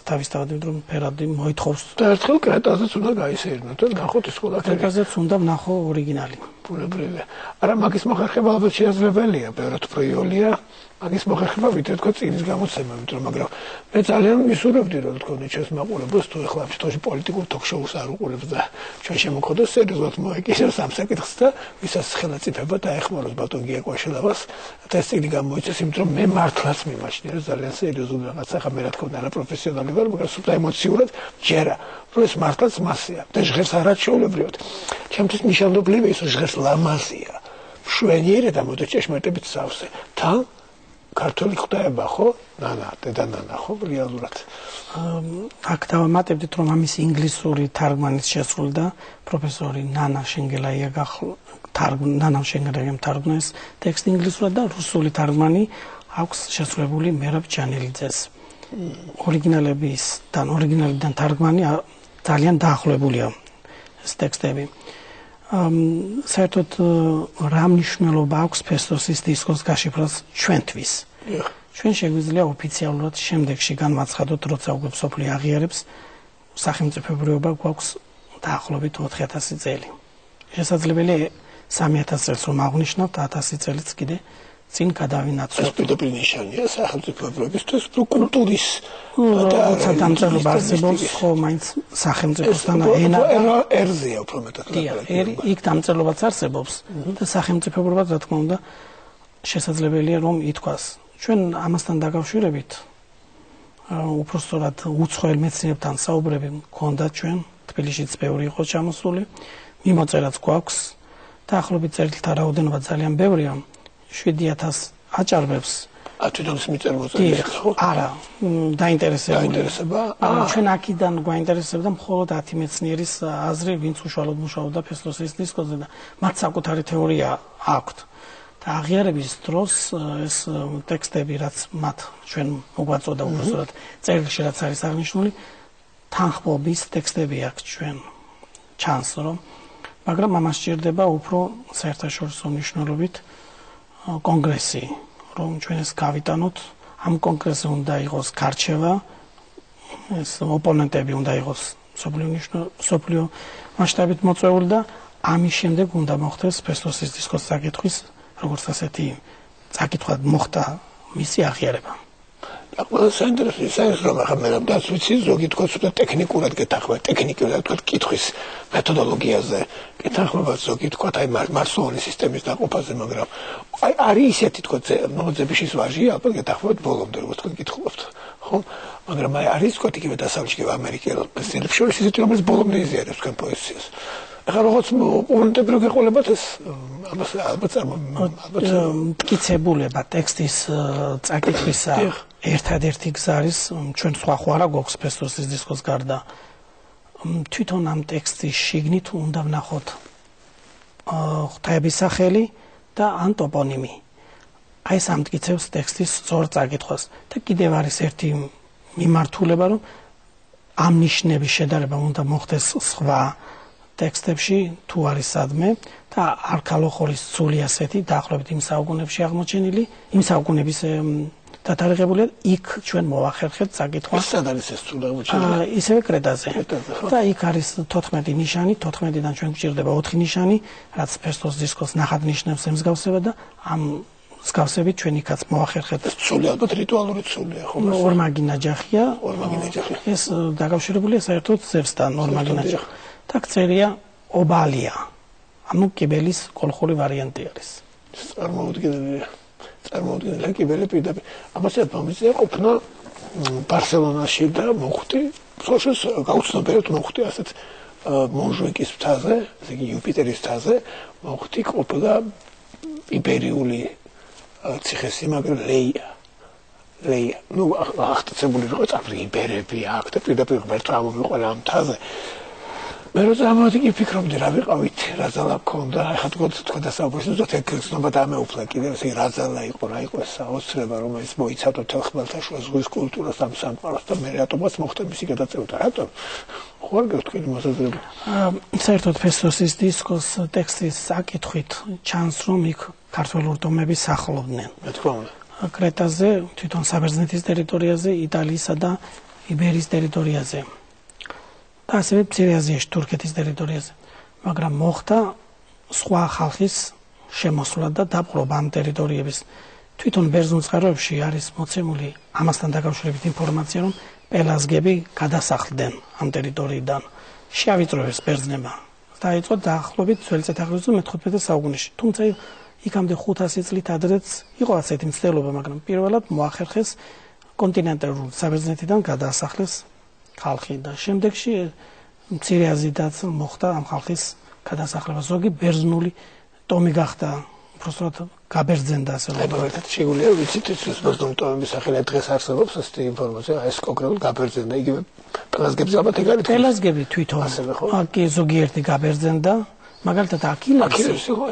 თავისთავად, რომ ფერადი მოითხოვს და ერთხელ კრეტაზეც უნდა გაისეირნოთ და ნახოთ ის ყველაფერი. კრეტაზეც უნდა ვნახო ორიგინალი. ბუნებრივია. არა, მაგის მოხერხება ალბათ შესაძლებელია, ბევრად უფრო იოლია. მაგის მოხერხება ვიდრე თქო წიგნის გამოცემა, იმიტომ მაგრამ მე ძალიან მისურვებდი რომ თქო ნიჩეს მაყურებელს თუ ეხლა ამჩნევში პოლიტიკურ ток-შოუს არ უყურებს და ჩვენ შემოხოდოს სერიოზულად მოეკისროს ამ საკითხს და ვისაც ხელაწიფება დაეხმაროს ბატონ გიაკვაშილავას და ეს წიგნი გამოიცეს, იმიტომ რომ მე მართლაც მიმაჩნია რომ ძალიან სერიოზული რაღაცა, ხა მე რა თქმა უნდა არა პროფესიონალი ვარ, მაგრამ სულ ემოციურად ჯერა რომ ეს მართლაც მასია და ჟღერს არაჩვეულებრივად. ჩემთვის ნიშანდობლივია ის რომ ჟღერს ლამაზია. მშვენიერი და მოდი ჭეშმარიტებით სავსე. თან ქართული ხვდება ხო? ნანა, დედა ნანა ხო რეალურად. აქ დავამატებდით რომ ამის ინგლისური თარგმანიც შესრულდა პროფესორი ნანა შენგელაია ნანა შენგელაიამ თარგმნა ეს ტექსტი ინგლისურად და რუსული თარგმანი აქვს შესრულებული მერაბ ჯანელიძეს. ორიგინალიდან თარგმანი ძალიან დაახლოებულია ეს ტექსტები. საერთოდ რა მნიშვნელობა აქვს ფესტოსის დისკოს გაშიფრას ჩვენთვის? ჩვენ შეგვიძლია ოფიციალურად შემდეგში განვაცხადოთ, როცა უკვე სოფლიო აღიარებს სახელმწიფოებრიობა გვაქვს დაახლოებით 4000 წელი. შესაძლებელია 3000 წელს რომ აღნიშნავთ, 1000 წელიც კიდე წინ გადავინაცვლოთ. ეს პირდაპირ ნიშანია სახელმწიფოებრიობისთვის კულტურის და დამწერლობა არსებობს ხო მაინც სახელმწიფოსთან ენა ერზეა უფრო მეტად ლაპარაკი. იქ დამწერლობაც არსებობს და სახელმწიფოებრიობა რა თქმა უნდა შესაძლებელია რომ ითქვას. ჩვენ ამასთან დაკავშირებით უпростоრად უცხოელ მეცნიერებთან საუბრები მქონდა ჩვენ თბილისშიც ბევრი იყო ჩამოსული, მიმოწერაც გვაქვს, დაახლოებით წერილთა რაოდენობა ძალიან ბევრია. 7000 აჭარბებს. თვითონ ის მიწერმოწმე ხო? არა, დაინტერესებული. დაინტერესება? ჩვენ აქედან გვაინტერესებდა მხოლოდ 10 მეცნიერის აზრი, ვინც უშუალოდ მუშაობდა ფესტოსის დისკოზე და მათ საკუთარი თეორია აქვთ. და აღიარების დროს ეს ტექსტები, რაც მათ ჩვენ მოგვაწოდა უბრალოდ წერილში რაც არის აღნიშნული, თანხმობის ტექსტები აქვს ჩვენ. ჩანს რომ, მაგრამ ამას სჭირდება უფრო საერთაშორისო მნიშვნელობით კონგრესი, რომ ჩვენ ეს გავიტანოთ, ამ კონგრესზე უნდა იყოს გარჩევა, ეს ოპონენტები უნდა იყოს სოფლიო მასშტაბით მოწვეული და ამის შემდეგ უნდა მოხდეს ფესტოსის დისკოს საკითხვის, როგორც ასეთი საკითხვა მოხდა მისი აღიარება. Acum să interesuje, să înțeleg că mereu dați succes, zogit cu sută tehnicul, că tachva, tehnicul, că kitris, metodologia ze, că tachva zogit cu tai marsoni sistemi da compaze magram. Ai arisetit cu ze, nu ze bishi svaji, apoi că tachva bolom de cu kitkhloft. Xom, magram ai aris cu tiki da savchi că american, pesel shor si tu mes bolom de ziares că pozițias. Ახლა როგორც უნდებრო გეყოლებათ ეს ალბათ მტკიცებულება ტექსტის წაკითხვისა ერთადერთი გზა არის ჩვენ სხვა ხوارა გვაქვს ფესტოსის დისკოს გარდა თვითონ ამ ტექსტის შიგნით უნდა ვნახოთ ღვთაების სახელი და ან ტოპონიმი აი ეს ამტკიცებს ტექსტის სწორ წაკითხვას და კიდევ არის ერთი მიმართულება, რომ ამ ნიშნების შედარება უნდა მოხდეს სხვა ტექსტებში თუ არის სადმე და არქალოხოლის ცული ასეთი დაახლოებით იმ საუკუნეებში აღმოჩენილი, იმ საუკუნების დათარიღებულია, იქ ჩვენ მოვახერხეთ წაკითხვა. სად არის ეს ცულა აღმოჩენილი? ისევე კრეტაზე. და იქ არის 14 ნიშანი, 14-დან ჩვენ გვჭირდება 4 ნიშანი, რაც ფესტოს დისკოს ნახად ნიშნებს ემსგავსება და ამ მსგავსებით ჩვენ იქაც მოვახერხეთ. ცული ალბათ რიტუალური ცულია, ხო? ორმაგი ნაჯახია. ორმაგი ნაჯახი. ეს დაკავშირებულია საერთოდ ზევსთან ორმაგი ნაჯახი. და წერია ობალია. ანუ კიბელის კოლხური ვარიანტი არის. წარმოუდგენელი კიბელი პირდაპირ. ამასაც მომიწია ყოფნა ბარსელონაში და მოხვდი, სოშოს გაუცნობიერად მოხვდი ასეთ მონჟუიკის მთაზე, ესე იგი იუპიტერის მთაზე, მოხვდი ყოფილა იბერიული ციხესიმაგრე ლეია. ნუ აღტაცებული იყო წაფრი იბერები აქ და პირდაპირ ღმერთმა ამომიყოლა ამ მთაზე. მე როცა კი ფიქრობდი რა ვიყავით, რა ძალა გქონდა, ეხლა თქვა დასაუბრეს, ზოგადად ეგრეცნობა დამეუფლა კიდევ ესე რა ძალა იყო, რა იყო ეს საოცრება, რომელიც მოიცავდა თელ ხმელთაშუა ზღვის კულტურას ამ სამყაროს და მე რატომაც მოხდა მისი გადაწყვეტა, რატომ? ხო არ გქონდა მოსაზრება. საერთოდ ფესტოსის დისკოს ტექსტის საკითხით ჩანს, რომ იქ ქართველურ ტომები სახლობდნენ. მე თქმა უნდა. კრეტაზე, თვითონ საბერძნეთის ტერიტორიაზე, იტალიისა და იბერიის ტერიტორიაზე. და ასევე მცირე აზიაში, თურქეთის ტერიტორიაზე. მაგრამ მოხდა სხვა ხალხის შემოსვლა და დაპყრობა ამ ტერიტორიების. თვითონ ბერძნულ წყაროებში არის მოცემული ამასთან დაკავშირებით ინფორმაცია, რომ პელაზგები გადასახლდნენ ამ ტერიტორიიდან. შეავიწროეს ბერძნებმა. დაიწყო დაახლოებით ძველი წელთაღრიცხვის მე-15 საუკუნეში. თუმცა იქამდე 500 წლით ადრეც იყო ასეთი მცდელობა, მაგრამ პირველად მოახერხეს კონტინენტალურ საბერძნეთიდან გადაასახლეს ხალხი და შემდეგში მცირე აზიადაც მოხდა ამ ხალხის გადასახლება. ზოგი ბერძნული ტომი გახდა, უბრალოდ გაბერძენდა ასე რომ. ერთად შეგვიძლია ვიცით ეს ბერძნული ტომების სახელით დღეს არსებობს ასეთი ინფორმაცია, ეს კონკრეტულად გაბერძენდა, იგივე პელაზგები ალბათ ეგ არის. პელაზგები თვითონ კი ზოგიერთი გაბერძენდა, მაგალითად აქილევსი ხო?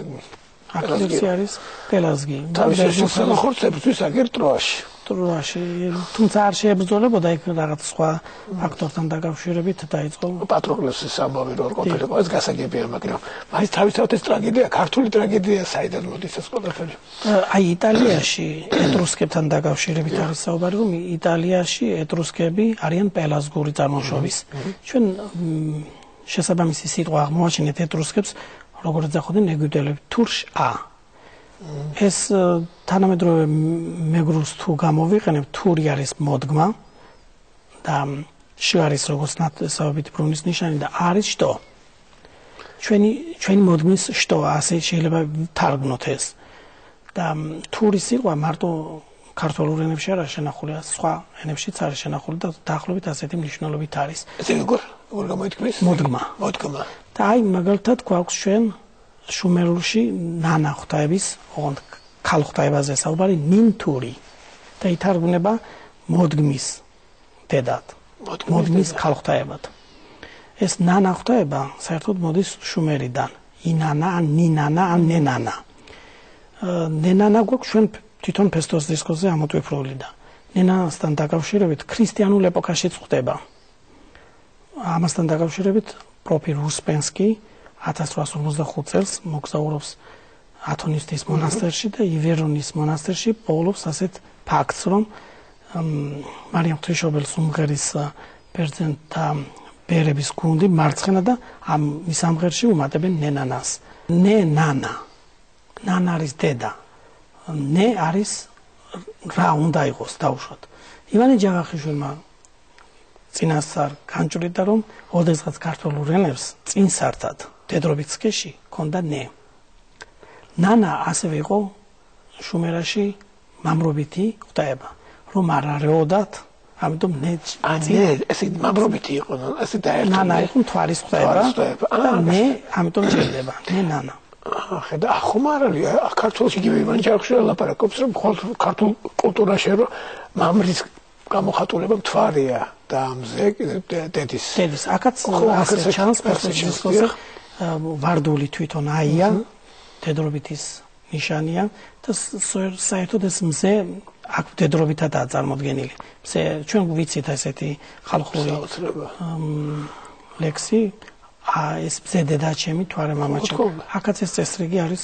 აქილევსი არის პელაზგი. თავისი სამახორცებისთვის აგერ ტროაში. თუმცა არ შეებრძოლებოდა იქ რაღაც სხვა ფაქტორთან დაკავშირებით დაიწყო პატროკლესის ამბავი რო ყოფილიყო, ეს გასაგებია, მაგრამ მაინც თავისთავად ეს ტრაგედია, ქართული ტრაგედია, საიდან მოდის ეს ყველაფერი? აი იტალიაში ეტრუსკებთან დაკავშირებით არის საუბარი, რომ იტალიაში ეტრუსკები არიან პელაზგური წარმოშობის. ჩვენ შესაბამისი სიტყვა აღმოვაჩინეთ ეტრუსკებს, როგორც ეხოდნენ ეგვიპტელები, თურშა. ეს თანამედროვე მეგრულს თუ გამოვიყენებ, თური არის მოდგმა და ში არის როგორც ნათესავებით ბრუნის ნიშანი და არის შტო. ჩვენი მოდგმის შტო, ასე შეიძლება თარგმნოთ ეს. და თური სიტყვა მარტო ქართულ ენებში არა შენახულია, სხვა ენებშიც არის შენახული და დაახლოებით ასეთი მნიშვნელობით არის. ესე როგორ გამოითქმის? მოდგმა. და აი მაგალითად გვაქვს ჩვენ შუმერულში ნანა ღვთაების, ოღონდ ქალ ღვთაებაზე საუბარი ნინთური და ითარგმნება მოდგმის დედად, მოდგმის ქალ ღვთაებად. ეს ნანა ღვთაება საერთოდ მოდის შუმერიდან, ინანა, ან ნინანა, ან ნენანა. ნენანა გვაქვს ჩვენ თვითონ ფესტოს დისკოზე ამოტვიფრული და ნენანასთან დაკავშირებით ქრისტიანულ ეპოქაშიც ხვდება. ამასთან დაკავშირებით პროფილ უსპენსკი 1855 წელს მოგზაურობს ათონისტის მონასტერში და ივერონის მონასტერში პოულობს ასეთ ფაქტს, რომ მარიამ ღვთისმშობელის უმღერის ბერძენთა ბერების გუნდი მარცხენა და ამ მის ამღერში უმატებენ ნენანას. ნენა. ნანა არის დედა. ნე არის რა უნდა იყოს დაუშვათ. ივანე ჯავახიშვილმა წინასწარ განჭვრიტა, რომ ოდესღაც ქართულ ენებს წინსართად დედრობით სქეში ქონდა ნე. ნანა ასევე იყო შუმერაში მამრობითი ღვთაება, რომ არ არეოდათ, ამიტომ ნე ესე მამრობითი იყო, ესე დაერთო. ნანა იყო მთვარის ღვთაება და ნე ამიტომ ჭირდება, ნე ნანა. ხედა, ხომ არ არის ქართულში იგივე ივანე ჯავახიშვილი ლაპარაკობს, რომ ქართულ კულტურაში რომ მამრის გამოხატულება მთვარია და ამზე დედის. აქაც ასე ჩანს პერსონაჟის ვარდული თვითონ აია დედრობითის ნიშანია და საერთოდ ეს მზე აქ მდედრობითადაა წარმოდგენილი. მზე ჩვენ ვიცით ესეთი ხალხური ლექსი ეს მზე დედაჩემი თუ არა მამაჩემი. აქაც ეს წესრიგი არის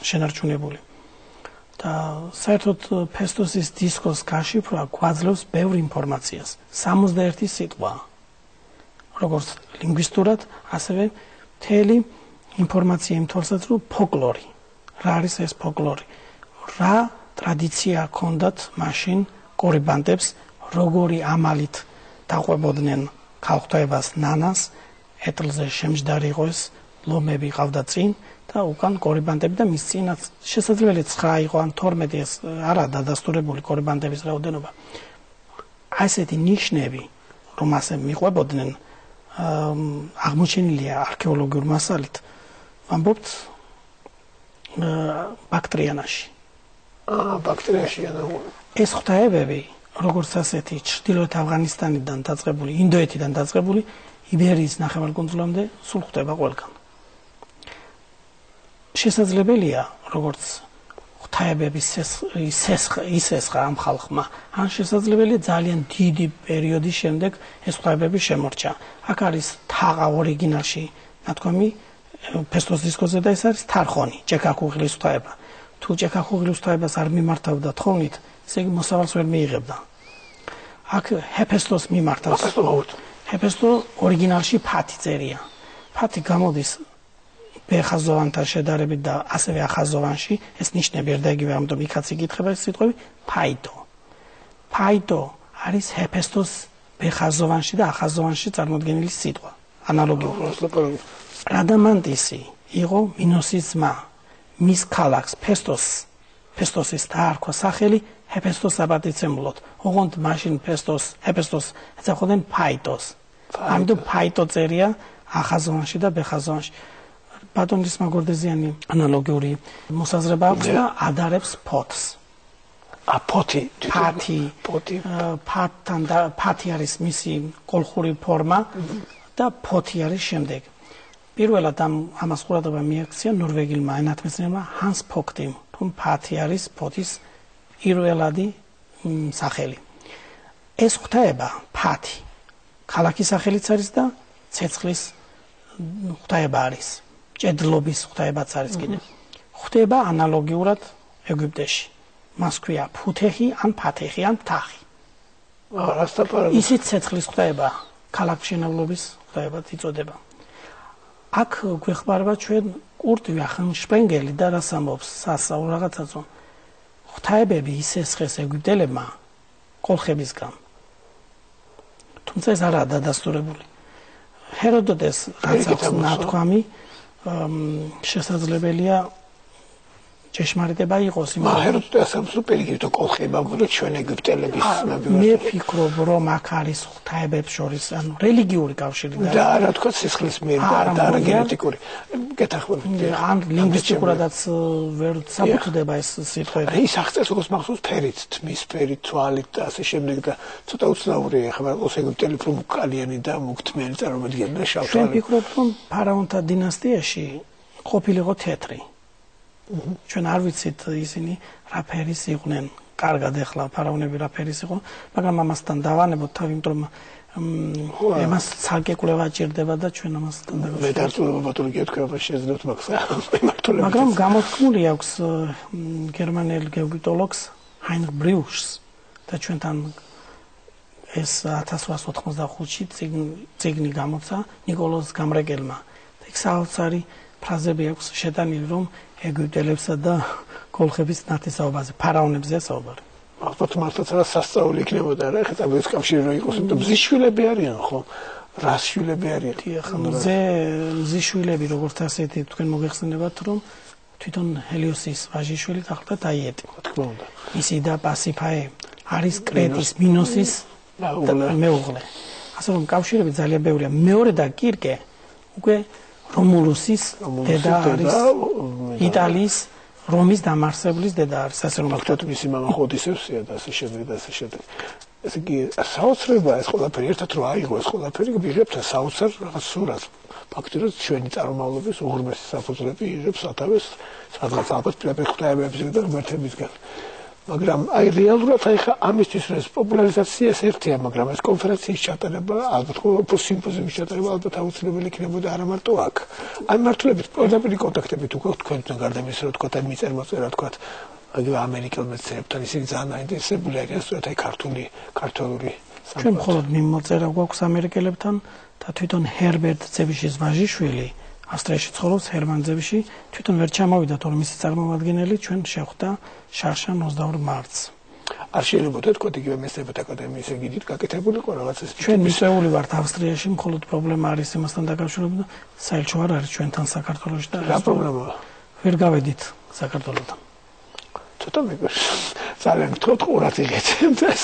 შენარჩუნებული. და საერთოდ ფესტოსის დისკოს გაშიფრვა გვაძლევს ბევრ ინფორმაციას. 61 სიტყვა. როგორც ლინგვისტურად, ასევე მთელი ინფორმაცია იმ თვალსაზრისით, რომ ფოლკლორი. რა არის ეს ფოლკლორი? რა ტრადიცია ჰქონდათ მაშინ კორიბანდებს, როგორი ამალით დაყვებოდნენ ქალღმერთებას ნანას, ეტლზე შემჯდარი იყო ეს, ლომები ყავდა წინ და უკან კორიბანდები და მის წინაც შესაძლებელი 9 იყო ან 12 ეს არა დადასტურებული კორიბანდების რაოდენობა. ასეთი ნიშნები, რომ ასე მიყვებოდნენ, აღმოჩენილია არქეოლოგიურ მასალით, ვამბობთ ბაქტრიანაში. ბაქტრიაში ეს ღვთაებები, როგორც ასეთი ჩრდილოეთ ავღანისტანიდან დაწყებული, ინდოეთიდან დაწყებული, იბერიის ნახევარკუნძულამდე სულ ხვდება ყველგან. შესაძლებელია, როგორც ღვთაებების ისესხა ამ ხალხმა, ან შესაძლებელია ძალიან დიდი პერიოდის შემდეგ ეს ღვთაებები შემორჩა. აქ არის თაღა ორიგინალში, ნათქვამი ფესტოს დისკოზე და ეს არის თარხონი, ჭექაქუღილის ღვთაება. თუ ჭექაქუღილის ღვთაებას არ მიმართავდა თხოვნით, ესე იგი მოსავალს ვერ მიიღებდა. აქ ჰეფესტოს მიმართავს. ჰეფესტო ორიგინალში ფათი წერია. ფათი გამოდის ბეხაზოვანთან შედარებით და ასევე ახაზოვანში, ეს ნიშნები ერთ და იგივე, ამიტომ იქაც იკითხება ეს სიტყვები, ფაიდო. ფაიდო არის ჰეფესტოს ბეხაზოვანში და ახაზოვანში წარმოდგენილი სიტყვა, ანალოგიური. რადამანტისი იყო მინოსის ძმა. მის ქალაქს ფესტოსის დაარქვა სახელი ჰეფესტოს აპატიცემულოდ. ოღონდ მაშინ ჰეფესტოს ეძახოდნენ ფაიდოს. ამიტომ ფაიდო წერია ახაზოვანში და ბეხაზოვანში. ბატონის მაგორდეზიანი ანალოგიური მოსაზრება აქვს და ადარებს ფოთს. ფათი არის მისი კოლხური ფორმა და ფოთი არის შემდეგ. პირველად ამას ყურადღება მიაქცია ნორვეგიელმა ენათმეცნიერმა ჰანს ფოქტიმ, რომ ფათი არის ფოთის პირველადი სახელი. ეს ღვთაება ფათი ქალაქის სახელიც არის და ცეცხლის ღვთაება არის. ჭედლობის ღვთაებაც არის კიდე. ხვდება ანალოგიურად ეგვიპტეში. მას ქვია ფუთეხი ან ფათეხი ან ფთახი. ისიც ცეცხლის ღვთაება, ქალაქმშენებლობის ღვთაებად იწოდება. აქ გვეხმარება ჩვენ კურტ ვახენშპრენგელი და რას ამბობს სასაულ რაღაცას, რომ ღვთაებები ისესხეს ეგვიპტელებმა კოლხებისგან. თუმცა ეს არაა დადასტურებული. ჰეროდოტეს რაც აქვს ნათქვამი, შესაძლებელია ჭეშმარიტება იყოს იმას. ჰეროდოტეს ამბობს, რომ პირიქით კოლხები ამბობენ ჩვენ ეგვიპტელების ნაბიჯს. მე ფიქრობ, რომ აქ არის ღვთაებებს შორის, ანუ რელიგიური კავშირი და რა თქმა სისხლის მიერ და არა გენეტიკური. გეთახმებით. ან ლინგვისტიკურადაც ვერ საფუძდება ეს სიტყვები. ის აღწერს როგორც მახსოვს ფერით, თმის ფერით, თვალით და ასე შემდეგ და ცოტა უცნაურია ახლა ოს ეგვიპტელი უფრო მუკალიანი და მუქთმიანი წარმოადგენდა შავ თვალით. ჩვენ ვფიქრობთ, რომ ფარაონთა დინასტიაში ყოფილიყო თეთრი. ჩვენ არ ვიცით ისინი რა ფერის იყვნენ. კარგად ეხლა ფარაონები რა ფერის იყო, მაგრამ ამასთან დავანებოთ თავი, იმიტომ რომ ემას ცალკე კვლევა ჭირდება და ჩვენ ამასთან დავანებოთ. მე დარწმუნება ბატონო გეთქვია, შეძლებთ მაგას მიმართულებით. მაგრამ გამოთქმული აქვს გერმანელ გეოგიტოლოგს ჰაინრიხ ბრიუშს და ჩვენთან ეს 1885-ში წიგნი გამოცა ნიკოლოზ გამრეკელმა. იქ საოცარი ფრაზები აქვს შეტანილი, რომ ეგვიპტელებსა და კოლხების ნათესაობაზე, ფარაონებზე საუბარი. ალბათ მართლაც რა სასწაული იქნებოდა რა, ხა ეს კავშირი რო იყოს, იმიტომ მზის შვილები არიან ხო? რას შვილები არიან? ხა მზის შვილები როგორც ასეთი თქვენ მოგეხსენებათ, რომ თვითონ ჰელიოსის ვაჟიშვილი გახდა დაიეტი. რა თქმა უნდა. ისი და პასიფაე არის კრეტის მინოსის მეუღლე. ასე რომ კავშირები ძალიან ბევრია. მეორე და კირკე უკვე რომულუსის დედა არის, იტალიის რომის დამარსებლის დედა არის, ასე რომ ფაქტობრივად მისი მამა ხოდისევსია და ასე შემდეგ და ასე შემდეგ. ესე იგი საოცრება ეს ყველაფერი ერთად რო აიღო ეს ყველაფერი ვიღებთ საოცარ რაღაც სურათს ფაქტობრივად ჩვენი წარმომავლობის უღრმესი საფუძვლები იღებს სათავეს სადღაც ალბათ პირდაპირ ღვთაებებისგან და ღმერთებისგან მაგრამ აი რეალურად აი ხა ამისთვის ეს პოპულარიზაციას ერთია მაგრამ ეს კონფერენციის ჩატარება ალბათ ხო სიმპოზიუმის ჩატარება ალბათ აუცილებელი იქნებოდა არა მარტო აქ აი მართლებით პირდაპირ კონტაქტებით უკვე თქვენთან გარდა იმისა რომ თქვა და მიწერმოწერა თქვა აგერ ამერიკელ მეცნიერებთან ისინი ძალიან აინტერესებული არიან სწორედ აი ქართული ჩვენ მხოლოდ მიმოწერა გვაქვს ამერიკელებთან და თვითონ ჰერბერტ ძებიშის ვაჟიშვილი ავსტრიაში ცხოვრობს ჰერმან ძებიში თვითონ ვერ ჩამოვიდა თორემ მისი წარმომადგენელი ჩვენ შეხვდა შარშან 22 მარტს არ შეიძლება თქვა იგივე მეცნიერებათა აკადემიის ეგიდით გაკეთებული ყო რაღაც ეს ჩვენ მისეული ვართ ავსტრიაში მხოლოდ პრობლემა არის იმასთან დაკავშირებით საერთო არ არის ჩვენთან საქართველოში და რა პრობლემაა ვერ გავედით საქართველოსთან ცოტა მეგობრს ძალიან გთხოვთ ყურად იღეთ და ეს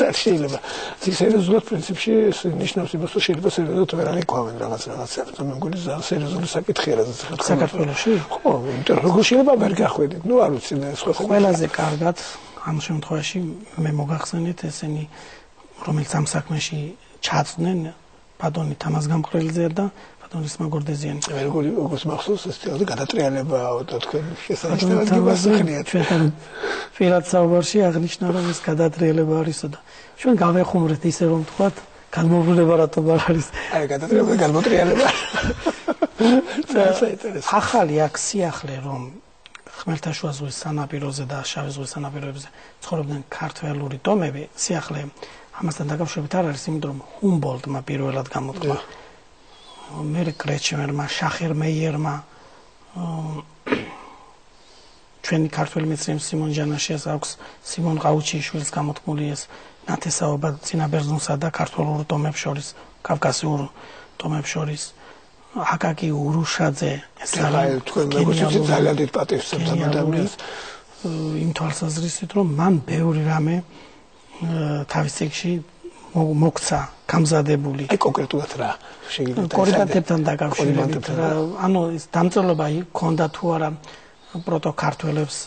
არ შეიძლება სერიოზულად პრინციპში ეს ნიშნავს იმას რომ შეიძლება სერიოზულად ვერ არიქვავენ რაღაცებს და მე მგონი ძალიან სერიოზული საკითხია რაც საქართველოში ხო როგორ შეიძლება ვერ გახვედით ნუ არ ვიცი სხვა ყველაზე კარგად ამ შემთხვევაში მე მოგახსენეთ ესენი რომელიც ამ საქმეში ჩაწვდნენ ბატონი თამაზ გამყრელიძე და ბატონის მაგორდეზიანი როგორც მახსოვს ეს თვითონ გადატრიალებაა და თქვენ შესაძლებლად გასახნიათ ჩვენთან პირად საუბარში აღნიშნა რომ ეს გადატრიალება არისო და ჩვენ გავეხუმრეთ ისე რომ თქვათ განმოვლება რატომ არ არის აი გადატრიალება გამოტრიალება ახალი აქ სიახლე რომ ხმელთაშუა ზღვის სანაპიროზე და შავი ზღვის სანაპიროებზე ცხოვრობდნენ ქართველური ტომები სიახლე ამასთან დაკავშირებით არ არის იმიტომ რომ ჰუმბოლდტმა პირველად გამოთქვა მერე კრეჩმერმა შახერ მეიერმა ჩვენი ქართველი მეცნიერი სიმონ ჯანაშიას აქვს სიმონ ყაუჩიშვილის გამოთქმული ეს ნათესაობა წინაბერძნსა და ქართველურ ტომებს შორის კავკასიურ ტომებს შორის აკაკი ურუშაძე ეს თქვენ მეგობრებო ძალიან დიდ პატივს ემსახურებთ ადამიანს იმ თვალსაზრისით რომ მან ბევრი რამე თავის წიგნში მოგცა გამზადებული აი კონკრეტულად რა შეიძლება კორიგანტებთან დაკავშირებით ანუ ეს დამწერლობა იქონდა თუ არა პროტოქართველებს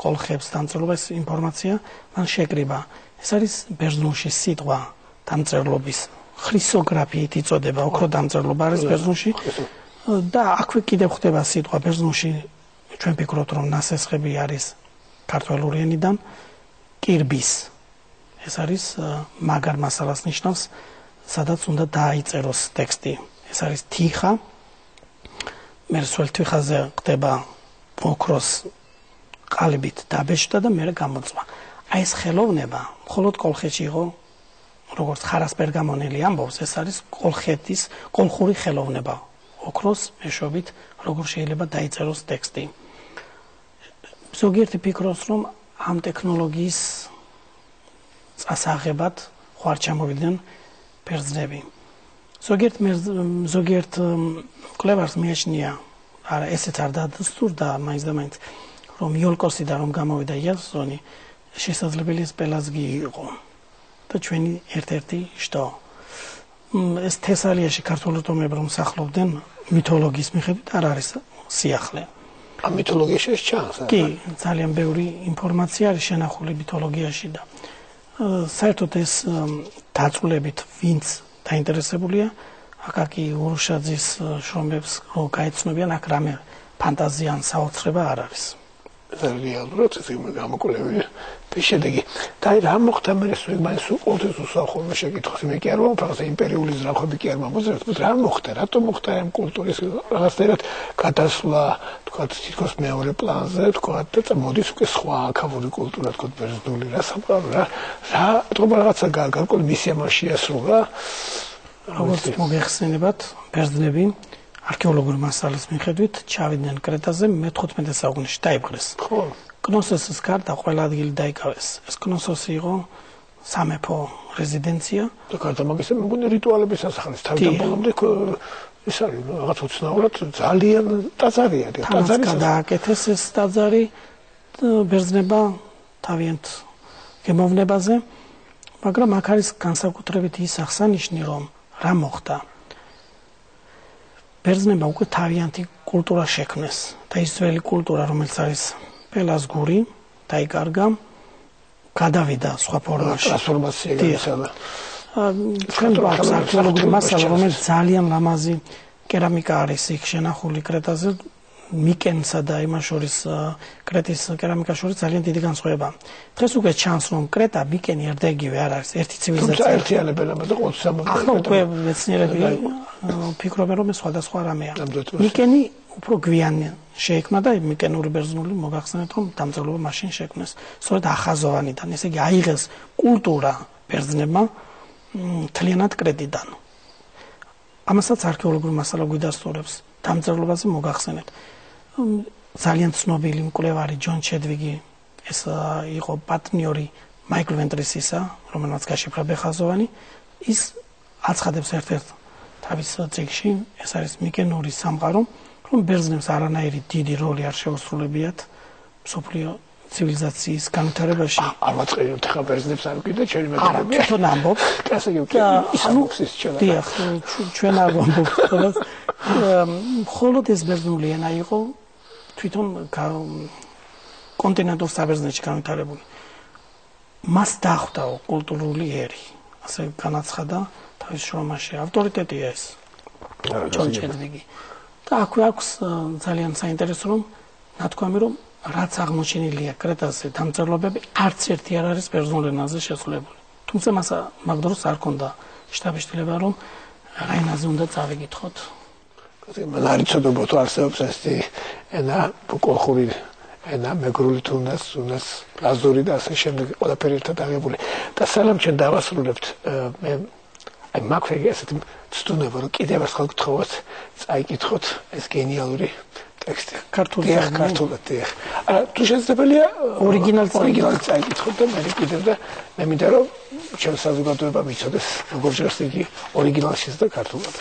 კოლხებს დამწერლობა ეს ინფორმაცია მან შეკრიბა ეს არის ბერძნულში სიტყვა დამწერლობის ხრისოგრაფიით იწოდება ოქრო დამწერლობა არის ბერძნულში და აქვე კიდევ ხდება სიტყვა ბერძნულში ჩვენ ვფიქრობთ რომ ნასესხები არის ქართველური ენიდან კირბის ეს არის მაგარ მასალას ნიშნავს სადაც უნდა დაიწეროს ტექსტი ეს არის თიხა მე სულ თიხაზე ხდება ოქროს ყალიბით დაბეჭდა და მე გამოწვა აი ეს ხელოვნება მხოლოდ კოლხეთში იყო როგორც ხარასპერგამონელი ამბობს ეს არის კოლხეთის კოლხური ხელოვნება ოქროს მეშვეობით როგორ შეიძლება დაიწეროს ტექსტი ზოგიერთი ფიქრობს რომ ამ ტექნოლოგიის წასაღებად ხوار ჩამოვიდნენ ბერძნები ზოგიერთ კვლევარს მიაჩნია არა ესეც არ დადასტურდა მაინც და მაინც რომ იოლკოსიდან რომ გამოვიდა იასონი შესაძლებელი ეს პელაზგი იყო და ჩვენი ერთ-ერთი შტო ეს თესალიაში ქართული ტომები რომ სახლობდნენ მითოლოგიის მიხედვით არ არის სიახლე ამ მითოლოგიაში ეს ჩანს კი ძალიან ბევრი ინფორმაცია არის შენახული მითოლოგიაში და საერთოდ ეს დაწვრილებით ვინც დაინტერესებულია აკაკი ურუშაძის შრომებს რო გაეცნობიან აქ რამე ფანტაზიან საოცრება არ არის რეალურად ეს გამოკვლევია შედეგი და რა მოხდა მე ეს მაინც უყოლთეს უსახურმა შეკითხოს მე კი არ ვამბობ იმპერიული ზრახები კი არ მომოძრაობს რა მოხდა რატომ მოხდა ამ კულტურის რაღაცნაირად გადასვლა თქვა თითქოს მეორე პლანზე თქვა და მოდის უკვე სხვა აქავური კულტურა თქვა ბერძნული რა სამყარო რა თქვა რაღაცა გარკვეული მისია მას შეასრულა როგორც მოგეხსენებათ ბერძნები არქეოლოგიური მასალის მიხედვით ჩავიდნენ კრეტაზე მე-15 საუკუნეში დაიბღრეს. ხო. კნოსოსის გარდა ყველა ადგილი დაიკავეს. ეს კნოსოსი იყო სამეფო რეზიდენცია და გარდა მაგისა მე მგონი რიტუალების სასახლის თავიდან ბოლომდე ეს არის რაღაც უცნაურად ძალიან ტაძარია და ტაძარი გადააკეთეს ეს ტაძარი ბერძნებმა თავიანთ გემოვნებაზე მაგრამ აქ არის განსაკუთრებით ის აღსანიშნი რომ რა მოხდა ბერძნებმა უკვე თავიანთი კულტურა შექმნეს და ის ძველი კულტურა რომელიც არის პელაზგური დაიკარგა გადავიდა სხვა ფორმაში. ტრანსფორმაცია გამოსალა. ჩვენ გვაქვს არქეოლოგიური მასალა, რომელიც ძალიან ლამაზი კერამიკა არის იქ შენახული კრეტაზე. მიკენსა და იმას შორის კრეტის კერამიკას შორის ძალიან დიდი განსხვავება. დღეს უკვე ჩანს, რომ კრეტა მიკენი ერთდაიგივე არ არის, ერთი ცივილიზაცია. ერთიანებენ ამაზე 20-60. ახლა უკვე მეცნიერები ფიქრობენ, რომ ეს სხვადასხვა რამეა. მიკენი უფრო გვიანი შეიქმნა და მიკენური ბერძნული მოგახსენეთ, რომ დამწერლობა მაშინ შექმნეს. სწორედ ახაზოვანიდან, ესე იგი აიღეს კულტურა ბერძნებმა მთლიანად კრეტიდან. ამასაც არქეოლოგიური მასალა გვიდასტურებს. დამწერლობაზე მოგახსენეთ. ძალიან ცნობილი მკვლევარი ჯონ ჩედვიგი ეს იყო პარტნიორი მაიკლ ვენტრისისა, რომელმაც გაშიფრა ბეხაზოვანი, ის აცხადებს ერთ-ერთ თავის წიგნში, ეს არის მიკენური სამყარო, რომ ბერძნებს არანაირი დიდი როლი არ შეუსრულებიათ მსოფლიო ცივილიზაციის განვითარებაში. არ მაწყევთ ხა ბერძნებს არ გიდა ჩემი მეცნიერები. არა, თვითონ ამბობ. ასე იგი ისამბობს ის ჩვენ. დიახ, ჩვენ არ ვამბობთ ხოლოს. მხოლოდ ეს ბერძნული ენა იყო თვითონ კონტინენტურ საბერძნეთში განვითარებული. მას დახვდა კულტურული ერი. ასე განაცხადა თავის შრომაში. ავტორიტეტია ეს. ჯონ ჩედვიგი. და აქვე აქვს ძალიან საინტერესო რომ ნათქვამი რომ რაც აღმოჩენილია კრეტაზე დამწერლობები არც ერთი არ არის ბერძნულ ენაზე შესრულებული. თუმცა მას მაგდროს არ ქონდა შტაბ-შტილება რომ რა ენაზე უნდა წავიკითხოთ. მან არ იცოდებოდა თუ არსებობს ესეთი ენა კოლხური ენა მეგრული თუნდაც ლაზური და ასე შემდეგ ყველაფერი ერთად აღებული. და სალამ ჩვენ დავასრულებთ მე აი მაქვს ესეთი ცდუნება რომ კიდევ ერთხელ გთხოვოთ წაიკითხოთ ეს გენიალური ტექსტი ქართულად. თუ შესაძლებელია ორიგინალი წაიკითხოთ და მე კიდევ და მე მინდა რომ ჩვენ საზოგადოებამ იცოდეს როგორ ჟღერს იგი ორიგინალშიც და ქართულად.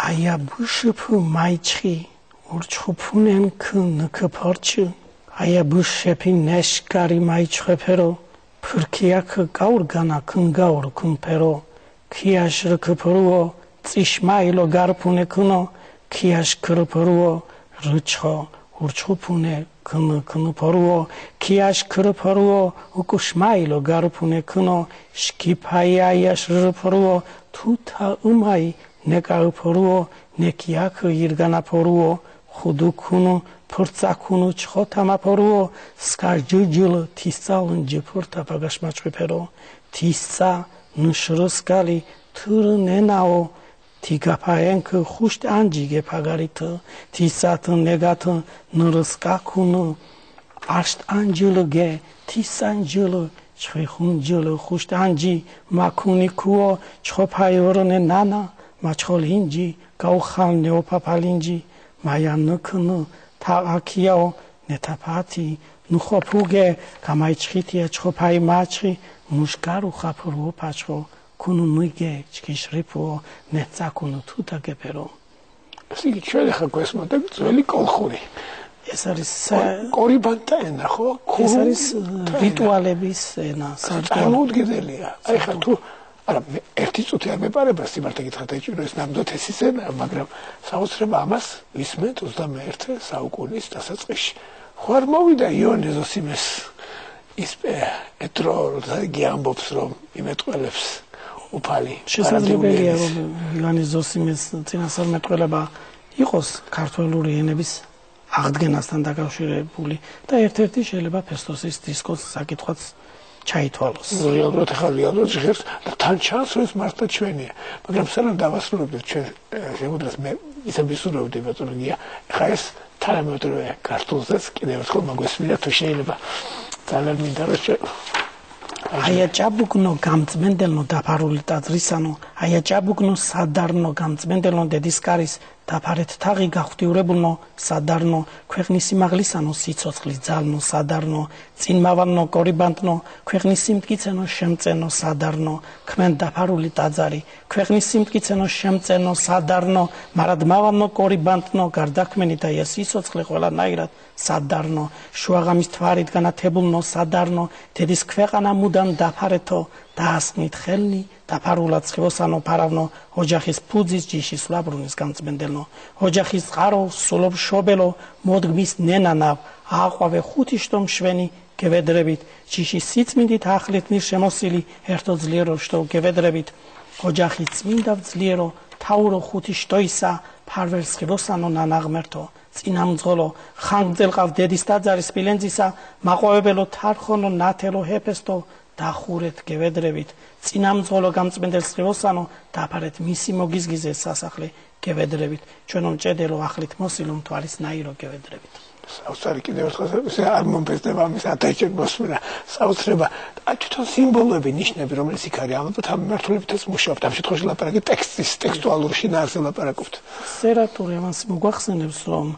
Aia bâșăpă maici, urciupunen când căparci, aia bâșăpi neșcari maici pero, pârchia că gaur gana când gaur când pero, chiaș răcăpăruo, țișmailo garpune câno, chiaș cărăpăruo, râcio, urciupune când păruo, chiaș cărăpăruo, ucușmailo garpune câno, șchipaia iaș răpăruo, tuta umai, ნეკაუფორუო ნეკიაკ ირგანაფორუო ხუდუკუნუ ფორცაკუნუ ჩხოთამაფორუო სკარჯუჯულ თისწალუნჯი ფორთა პაგაშმაჩვიფერო თისცა ნუშროსკალი თურნენაო თიგაფაენკ ხუშტ ანჯიგე პაგარით თისათ ნეგათ ნურსკაკუნუ აშტ ანჯულგე თისანჯულ ჩხიხუნჯულ ხუშტ ანჯი მაკუნიკუო ჩხოფაიორონე ნანა მაჩხოლინჯი გაუხალნეო პაპალინჯი მაიანკნუ თააქიაო ნეთაფათი ნუხოფუგე გამაიჩხიტია ჩხოფაი მაჩხი მუშკარუ ხაფრუო პაჩხო კუნუ ნუიგე ჩქიშრიფო ნეცაკუნუ თუტაგეპერო ეს იგი ჩვენ ახლა გვესმოდა ძველი კოლხური ეს არის კორიბანტა ენა ხო ეს არის რიტუალების ენა წარმოუდგენელია აი ხა თუ არა ერთი წუთი არ მეპარება სიმართლე გითხრათ ეჭირო ეს ნამდვილად ეს ისენა მაგრამ საოცრება ამას ვისმენთ 21 საუკუნის დასაწყისში ხო არ მოვიდა იონე ზოსიმეს ის ეტრო იგი ამბობს რომ იმეტყველებს უფალი შესაძლებელია რომ იონე ზოსიმეს წინასწარმეტყველება იყოს ქართველური ენების აღდგენასთან დაკავშირებული და ერთ-ერთი შეიძლება ფესტოსის დისკოს საკითხვაც ჩაითვალოს. რეალურად ჟღერს და თან ჩანს რომ ეს მართლა ჩვენია. მაგრამ სანამ დავასრულებდეთ ჩვენ შემოდგას მე ისე ვისურვებდი ბატონია. ხა ეს თანამედროვე ქართულსაც კიდევ ერთხელ მოგვესმინა თუ შეიძლება ძალიან მინდა რომ აია ჭაბუკნო გამწმენდელნო დაფარული ტაძრისანო აია ჭაბუკნო სადარნო გამწმენდელნო დედისკარის დაფარეთ თაღი გახდიურებულნო სადარნო ქვეყნის სიმაღლისანო სიცოცხლის ძალნო სადარნო წინმავანო კორიბანტნო ქვეყნის სიმტკიცენო შემწენო სადარნო ქმენ დაფარული ტაძარი ქვეყნის სიმტკიცენო შემწენო სადარნო მარადმავანო კორიბანტნო გარდაქმენი და ეს სიცოცხლე ყველანაირად სადარნო შუაღამის თვარით განათებულნო სადარნო დედის ქვეყანა მუდამ დაფარეთო დაასმით ხელნი დაფარულად ცხოსანო ფარავნო ოჯახის ფუძის ჯიშის ლაბრუნის გამწმენდელნო ოჯახის წყარო სულობ შობელო მოდგმის ნენანა აყვავე ხუთი შტომ შვენი გევედრებით ჯიშის სიწმინდით ახლით ნირ შემოსილი ერთო ძლიერო შტო გევედრებით ოჯახი წმინდა ძლიერო თაურო ხუთი შტოისა ფარველს ხებოსანო ნანაღმერთო წინამძღოლო ხანგძელყავ დედის დაძარის სპილენძისა მაყოვებელო თარხონო ნათელო ჰეფესტო დახურეთ გევედრებით წინამძღოლო გამწმენდელს ხებოსანო დაფარეთ მისი მოგიზგიზეს სასახლე გევედრებით ჩვენო მჭედელო ახლით მოსილო მთვარის ნაირო გევედრებით საოცარი კიდევ ერთხელ არ მომფესდება ამის ათასჯერ მოსმენა საოცრება თვითონ სიმბოლოები ნიშნები რომელიც იქ არის ამბობთ ამ მართლებითაც მუშაობთ ამ შემთხვევაში ლაპარაკი ტექსტის ტექსტუალური შინაარსზე ლაპარაკობთ სერატური ამას მოგვახსენებს რომ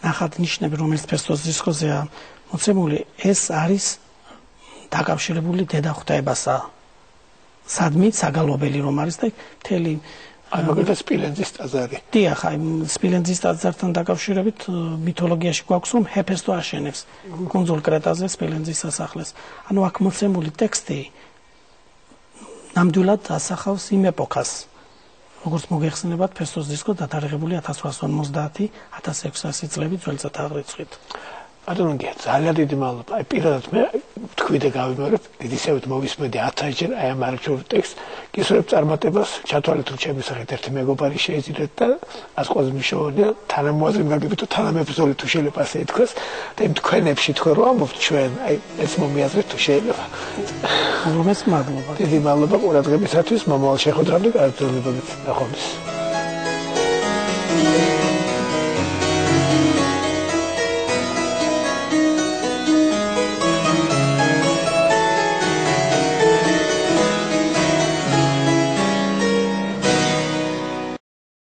ნახат ნიშნები რომელიც ფესტოს დისკოზია მოცემული ეს არის დაკავშირებული დედა ღვთაებასა სადმი საგალობელი რომ არის და მთელი აი მაგალითად სპილენძის ტაძარი. დიახ, აი სპილენძის ტაძართან დაკავშირებით მითოლოგიაში გვაქვს რომ ჰეფესტო აშენებს კუნძულ კრეტაზე სპილენძის სასახლეს. ანუ აქ მოცემული ტექსტი ნამდვილად ასახავს იმ ეპოქას. როგორც მოგეხსენებათ, ფესტოს დისკო დათარიღებული 1850-1600 წლების ძველწად აღრიცხვით. ბატონო, ძალიან დიდი მადლობა. აი პირადად მე თქვი და გავიმეორებ, ისევით მოვისმენდი 1000-ჯერ აი ამ არჩეულ ტექსტს. გისურვებ წარმატებას, ჩათვალეთ რომ ჩემი სახით ერთი მეგობარი შეეძინეთ და ას ყველაზე მნიშვნელოვანია თანამოაზროვნეებით თუ თანამებრძოლი თუ შეიძლება ასე ითქვას და იმ თქვენებში თქვენ რომ ამბობთ ჩვენ, აი ეს მომიაზრეთ თუ შეიძლება. რომეს მადლობა. დიდი მადლობა ყურადღებისათვის, მომავალ შეხვედრამდე გასაგებად ნახვამდის.